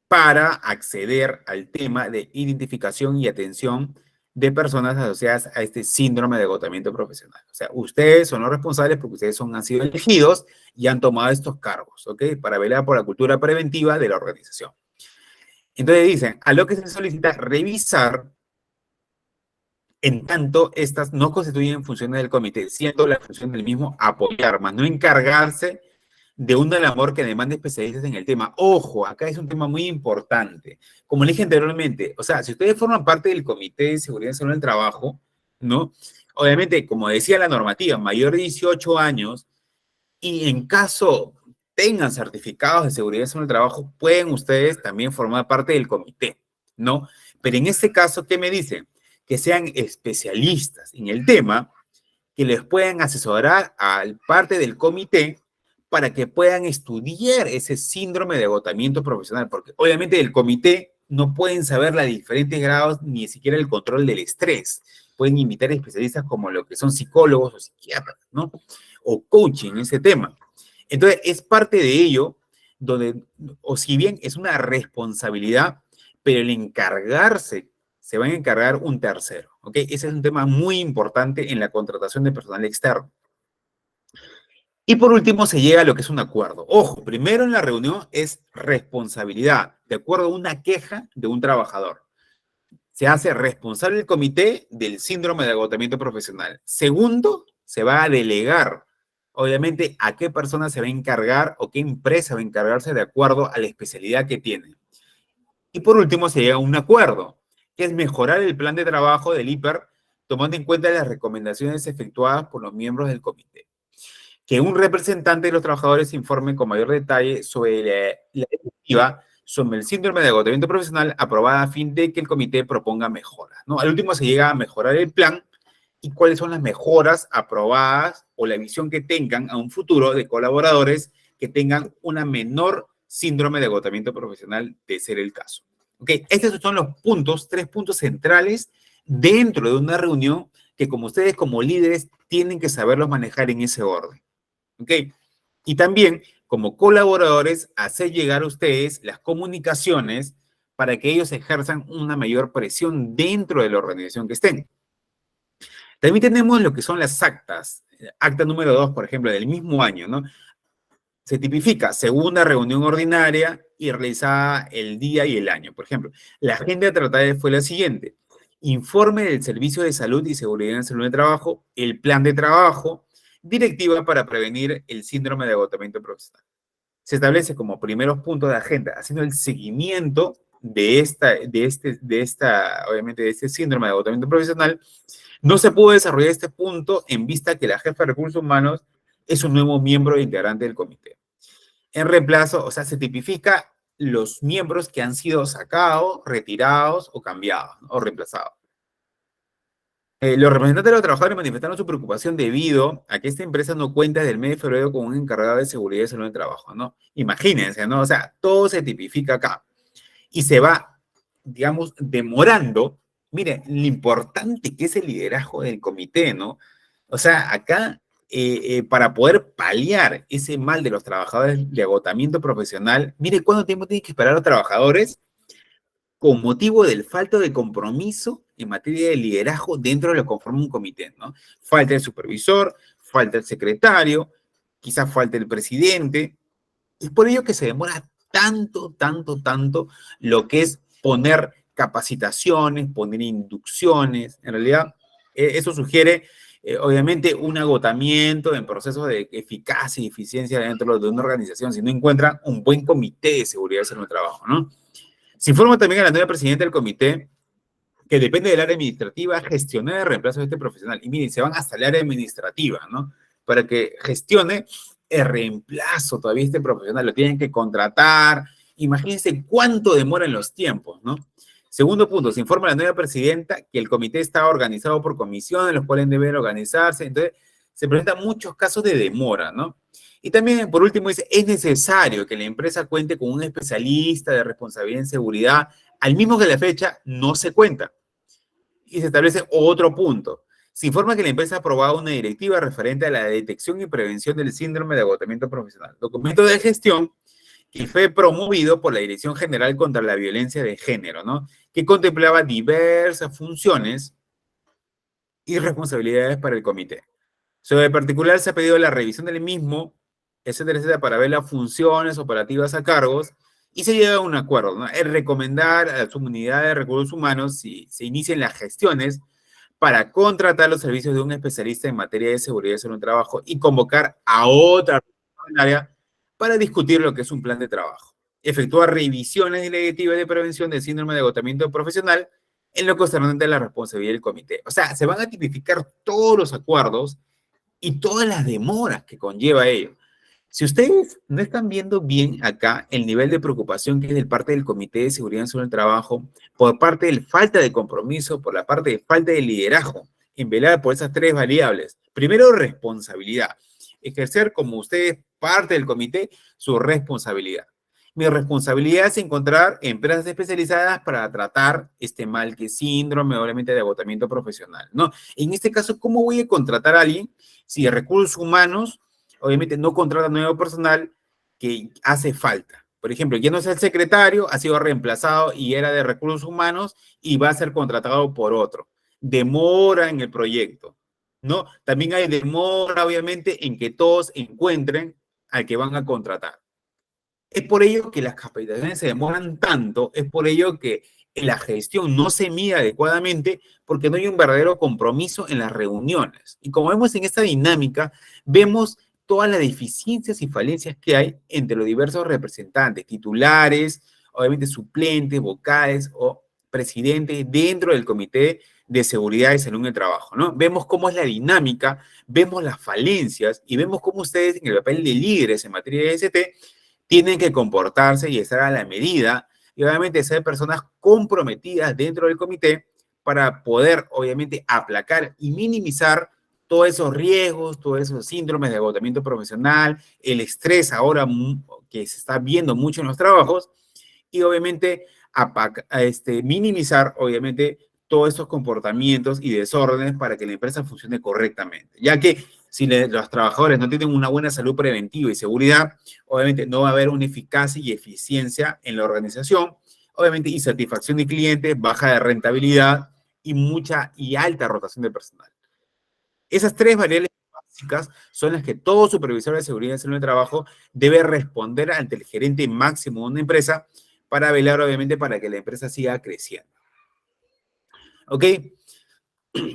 para acceder al tema de identificación y atención de personas asociadas a este síndrome de agotamiento profesional. O sea, ustedes son los responsables porque ustedes han sido elegidos y han tomado estos cargos, ¿ok? Para velar por la cultura preventiva de la organización. Entonces dicen, a lo que se solicita revisar, en tanto estas no constituyen funciones del comité, siendo la función del mismo apoyar, más no encargarse de una labor que demanda especialistas en el tema. Ojo, acá es un tema muy importante. Como le dije anteriormente, o sea, si ustedes forman parte del Comité de Seguridad y Salud del Trabajo, ¿no? Obviamente, como decía la normativa, mayor de 18 años, y en caso tengan certificados de seguridad y salud del trabajo, pueden ustedes también formar parte del comité, ¿no? Pero en este caso, ¿qué me dicen? Que sean especialistas en el tema, que les puedan asesorar al parte del comité para que puedan estudiar ese síndrome de agotamiento profesional, porque obviamente el comité no pueden saber los diferentes grados ni siquiera el control del estrés. Pueden invitar especialistas como lo que son psicólogos o psiquiatras, ¿no? O coaching en ese tema. Entonces, es parte de ello, donde, o si bien es una responsabilidad, pero el encargarse, se va a encargar un tercero, ¿ok? Ese es un tema muy importante en la contratación de personal externo. Y por último se llega a lo que es un acuerdo. Ojo, primero en la reunión es responsabilidad, de acuerdo a una queja de un trabajador. Se hace responsable el comité del síndrome de agotamiento profesional. Segundo, se va a delegar, obviamente, a qué persona se va a encargar o qué empresa va a encargarse de acuerdo a la especialidad que tiene. Y por último, se llega a un acuerdo, que es mejorar el plan de trabajo del IPER, tomando en cuenta las recomendaciones efectuadas por los miembros del comité. Que un representante de los trabajadores informe con mayor detalle sobre la directiva sobre el síndrome de agotamiento profesional aprobada a fin de que el comité proponga mejoras, ¿no? Al último se llega a mejorar el plan y cuáles son las mejoras aprobadas o la visión que tengan a un futuro de colaboradores que tengan una menor síndrome de agotamiento profesional, de ser el caso. ¿Ok? Estos son los puntos, 3 puntos centrales dentro de una reunión que como ustedes como líderes tienen que saberlos manejar en ese orden. ¿Ok? Y también, como colaboradores, hacer llegar a ustedes las comunicaciones para que ellos ejerzan una mayor presión dentro de la organización que estén. También tenemos lo que son las actas. Acta número 2, por ejemplo, del mismo año, ¿no? Se tipifica segunda reunión ordinaria y realizada el día y el año. Por ejemplo, la agenda tratada fue la siguiente. Informe del Servicio de Salud y Seguridad en Salud de Trabajo, el plan de trabajo, directiva para prevenir el síndrome de agotamiento profesional. Se establece como primeros puntos de agenda, haciendo el seguimiento obviamente, de este síndrome de agotamiento profesional. No se pudo desarrollar este punto en vista que la jefa de recursos humanos es un nuevo miembro integrante del comité. En reemplazo, o sea, se tipifica los miembros que han sido sacados, retirados o cambiados, ¿no? O reemplazados. Los representantes de los trabajadores manifestaron su preocupación debido a que esta empresa no cuenta desde el mes de febrero con un encargado de seguridad y salud del trabajo, ¿no? Imagínense, ¿no? O sea, todo se tipifica acá y se va, digamos, demorando. Miren, lo importante que es el liderazgo del comité, ¿no? O sea, acá, para poder paliar ese mal de los trabajadores de agotamiento profesional, mire cuánto tiempo tienen que esperar los trabajadores con motivo del falta de compromiso en materia de liderazgo dentro de lo que conforma un comité, ¿no? Falta el supervisor, falta el secretario, quizás falta el presidente. Es por ello que se demora tanto lo que es poner capacitaciones, poner inducciones. En realidad, eso sugiere, obviamente, un agotamiento en procesos de eficacia y eficiencia dentro de una organización si no encuentran un buen comité de seguridad y salud del trabajo, ¿no? Se informa también a la nueva presidenta del comité que depende del área administrativa gestionar el reemplazo de este profesional. Y miren, se van hasta el área administrativa, ¿no? Para que gestione el reemplazo todavía este profesional. Lo tienen que contratar. Imagínense cuánto demoran los tiempos, ¿no? Segundo punto, se informa a la nueva presidenta que el comité está organizado por comisiones, los cuales deben organizarse. Entonces, se presentan muchos casos de demora, ¿no? Y también, por último, dice, es necesario que la empresa cuente con un especialista de responsabilidad en seguridad, al mismo que la fecha no se cuenta. Y se establece otro punto. Se informa que la empresa ha aprobado una directiva referente a la detección y prevención del síndrome de agotamiento profesional. Documento de gestión que fue promovido por la Dirección General contra la Violencia de Género, ¿no? Que contemplaba diversas funciones y responsabilidades para el comité. Sobre particular, se ha pedido la revisión del mismo, etcétera, para ver las funciones operativas a cargos, y se llega a un acuerdo, ¿no? Es recomendar a la subunidad de recursos humanos si se inicien las gestiones para contratar los servicios de un especialista en materia de seguridad y salud del trabajo y convocar a otra área para discutir lo que es un plan de trabajo. Efectúa revisiones de la directiva de prevención del síndrome de agotamiento profesional en lo concerniente a la responsabilidad del comité. O sea, se van a tipificar todos los acuerdos y todas las demoras que conlleva ello. Si ustedes no están viendo bien acá el nivel de preocupación que es de parte del Comité de Seguridad en el Trabajo, por parte de falta de compromiso, por la parte de falta de liderazgo, en velar por esas tres variables. Primero, responsabilidad. Ejercer como ustedes parte del comité su responsabilidad. Mi responsabilidad es encontrar empresas especializadas para tratar este mal que es síndrome, obviamente, de agotamiento profesional, ¿no? En este caso, ¿cómo voy a contratar a alguien si recursos humanos obviamente no contrata nuevo personal que hace falta? Por ejemplo, ya no es el secretario, ha sido reemplazado y era de recursos humanos y va a ser contratado por otro. Demora en el proyecto, ¿no? También hay demora, obviamente, en que todos encuentren al que van a contratar. Es por ello que las capacitaciones se demoran tanto, es por ello que la gestión no se mide adecuadamente porque no hay un verdadero compromiso en las reuniones. Y como vemos en esta dinámica, vemos todas las deficiencias y falencias que hay entre los diversos representantes, titulares, obviamente suplentes, vocales o presidentes dentro del Comité de Seguridad y Salud en el Trabajo, ¿no? Vemos cómo es la dinámica, vemos las falencias y vemos cómo ustedes en el papel de líderes en materia de ST tienen que comportarse y estar a la medida y obviamente ser personas comprometidas dentro del comité para poder obviamente aplacar y minimizar todos esos riesgos, todos esos síndromes de agotamiento profesional, el estrés ahora que se está viendo mucho en los trabajos y obviamente minimizar obviamente todos esos comportamientos y desórdenes para que la empresa funcione correctamente, ya que si los trabajadores no tienen una buena salud preventiva y seguridad, obviamente no va a haber una eficacia y eficiencia en la organización, obviamente insatisfacción de clientes, baja de rentabilidad y mucha y alta rotación de personal. Esas tres variables básicas son las que todo supervisor de seguridad y salud del trabajo debe responder ante el gerente máximo de una empresa para velar, obviamente, para que la empresa siga creciendo. ¿Ok?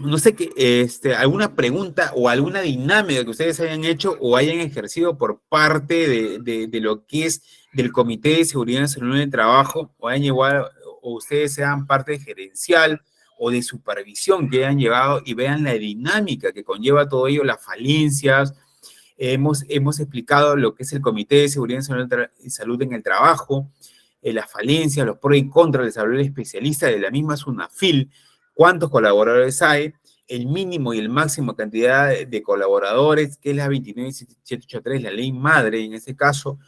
No sé qué, alguna pregunta o alguna dinámica que ustedes hayan hecho o hayan ejercido por parte de lo que es del Comité de Seguridad Nacional del Trabajo, o hayan llevado, o ustedes sean parte gerencial o de supervisión que hayan llevado y vean la dinámica que conlleva todo ello, las falencias. Hemos explicado lo que es el Comité de Seguridad Nacional y Salud en el Trabajo, las falencias, los pros y contras, les habló el especialista de la misma SUNAFIL, cuántos colaboradores hay, el mínimo y el máximo cantidad de colaboradores, que es la 29783, la ley madre en este caso,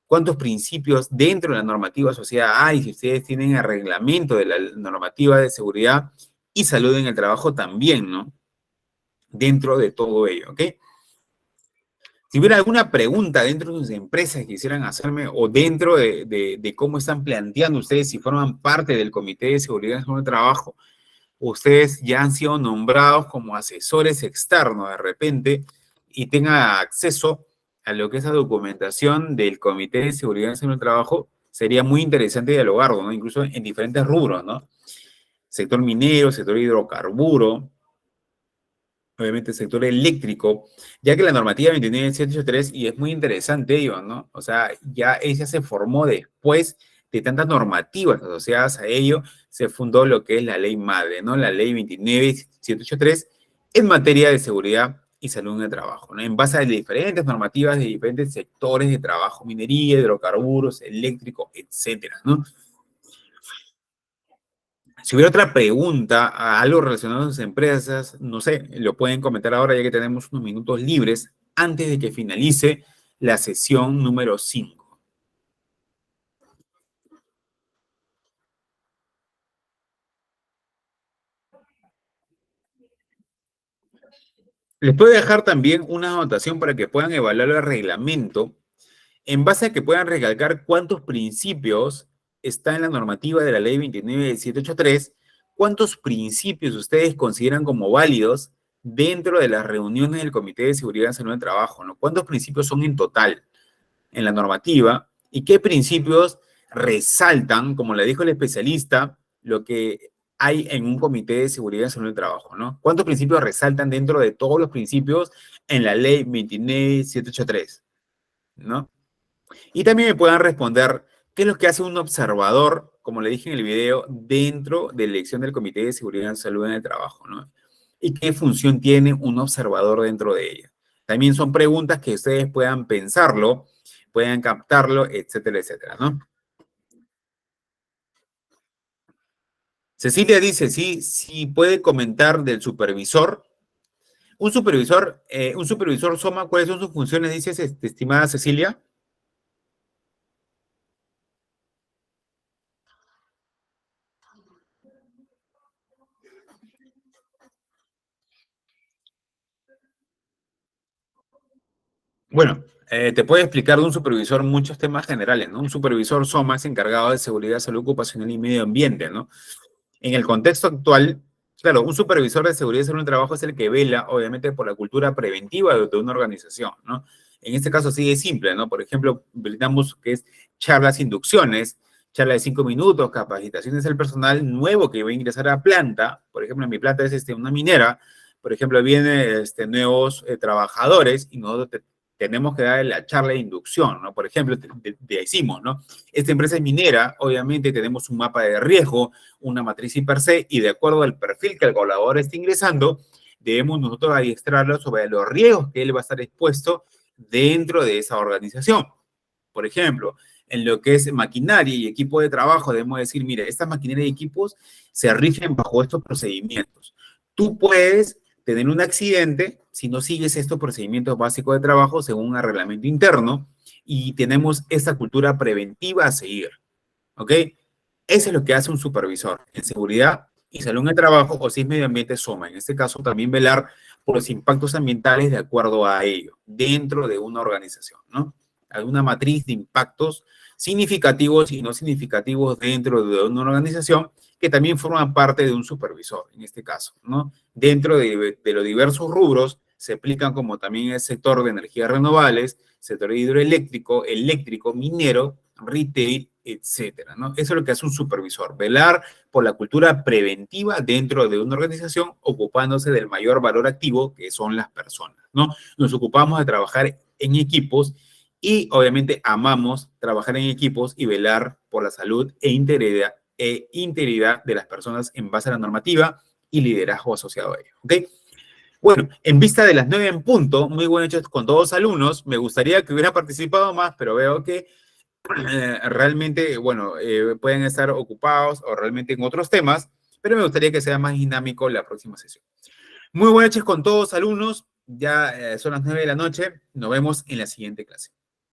cuántos principios dentro de la normativa asociada hay, si ustedes tienen el reglamento de la normativa de seguridad y salud en el trabajo también, ¿no? Dentro de todo ello, ¿ok? Si hubiera alguna pregunta dentro de sus empresas que quisieran hacerme o dentro de cómo están planteando ustedes si forman parte del Comité de Seguridad en el Trabajo, ustedes ya han sido nombrados como asesores externos de repente y tengan acceso a lo que es la documentación del Comité de Seguridad en el Trabajo, sería muy interesante dialogarlo, ¿no? Incluso en diferentes rubros, ¿no? Sector minero, sector hidrocarburo, obviamente sector eléctrico, ya que la normativa 29783, y es muy interesante ello, ¿no? O sea, ya ella se formó después de tantas normativas asociadas a ello, se fundó lo que es la ley madre, ¿no? La ley 29783 en materia de seguridad y salud en el trabajo, ¿no? En base a diferentes normativas de diferentes sectores de trabajo, minería, hidrocarburos, eléctrico, etcétera, ¿no? Si hubiera otra pregunta, algo relacionado a sus empresas, no sé, lo pueden comentar ahora ya que tenemos unos minutos libres antes de que finalice la sesión número 5. Les puedo dejar también una anotación para que puedan evaluar el reglamento en base a que puedan recalcar cuántos principios está en la normativa de la ley 29783, cuántos principios ustedes consideran como válidos dentro de las reuniones del Comité de Seguridad y Salud del Trabajo, ¿no? ¿Cuántos principios son en total en la normativa y qué principios resaltan, como le dijo el especialista, lo que hay en un Comité de Seguridad y Salud del Trabajo, ¿no? ¿Cuántos principios resaltan dentro de todos los principios en la ley 29783, ¿no? Y también me puedan responder qué es lo que hace un observador, como le dije en el video, dentro de la elección del Comité de Seguridad y Salud en el Trabajo, ¿no? Y qué función tiene un observador dentro de ella. También son preguntas que ustedes puedan pensarlo, puedan captarlo, etcétera, etcétera, ¿no? Cecilia dice, sí, sí puede comentar del supervisor. Un supervisor SOMA, ¿cuáles son sus funciones, dices, estimada Cecilia? Bueno, te puede explicar de un supervisor muchos temas generales, ¿no? Un supervisor SOMA es encargado de seguridad, salud ocupacional y medio ambiente, ¿no? En el contexto actual, claro, un supervisor de seguridad y salud en el trabajo es el que vela, obviamente, por la cultura preventiva de una organización, ¿no? En este caso sí es simple, ¿no? Por ejemplo, brindamos que es charlas, inducciones, charlas de 5 minutos, capacitaciones al personal nuevo que va a ingresar a planta. Por ejemplo, en mi planta es una minera. Por ejemplo, vienen nuevos trabajadores y nosotros tenemos que dar la charla de inducción, ¿no? Por ejemplo, decimos, ¿no? Esta empresa es minera, obviamente tenemos un mapa de riesgo, una matriz per se, y de acuerdo al perfil que el colaborador está ingresando, debemos nosotros adiestrarlo sobre los riesgos que él va a estar expuesto dentro de esa organización. Por ejemplo, en lo que es maquinaria y equipo de trabajo, debemos decir, mire, estas maquinarias y equipos se rigen bajo estos procedimientos. Tú puedes tener un accidente si no sigues estos procedimientos básicos de trabajo según un reglamento interno y tenemos esta cultura preventiva a seguir. ¿Ok? Eso es lo que hace un supervisor en seguridad y salud en el trabajo, o si es medio ambiente, SOMA. En este caso, también velar por los impactos ambientales de acuerdo a ello, dentro de una organización, ¿no? Hay una matriz de impactos significativos y no significativos dentro de una organización que también forman parte de un supervisor, en este caso, ¿no? Dentro de los diversos rubros se aplican como también el sector de energías renovables, sector hidroeléctrico, eléctrico, minero, retail, etcétera, ¿no? Eso es lo que hace un supervisor, velar por la cultura preventiva dentro de una organización, ocupándose del mayor valor activo, que son las personas, ¿no? Nos ocupamos de trabajar en equipos y obviamente amamos trabajar en equipos y velar por la salud e integridad de las personas en base a la normativa y liderazgo asociado a ello, ¿ok? Bueno, en vista de las 9 en punto, muy buen hecho con todos los alumnos, me gustaría que hubiera participado más, pero veo que realmente, bueno, pueden estar ocupados o realmente en otros temas, pero me gustaría que sea más dinámico la próxima sesión. Muy buenas noches con todos alumnos, ya son las 9 de la noche, nos vemos en la siguiente clase.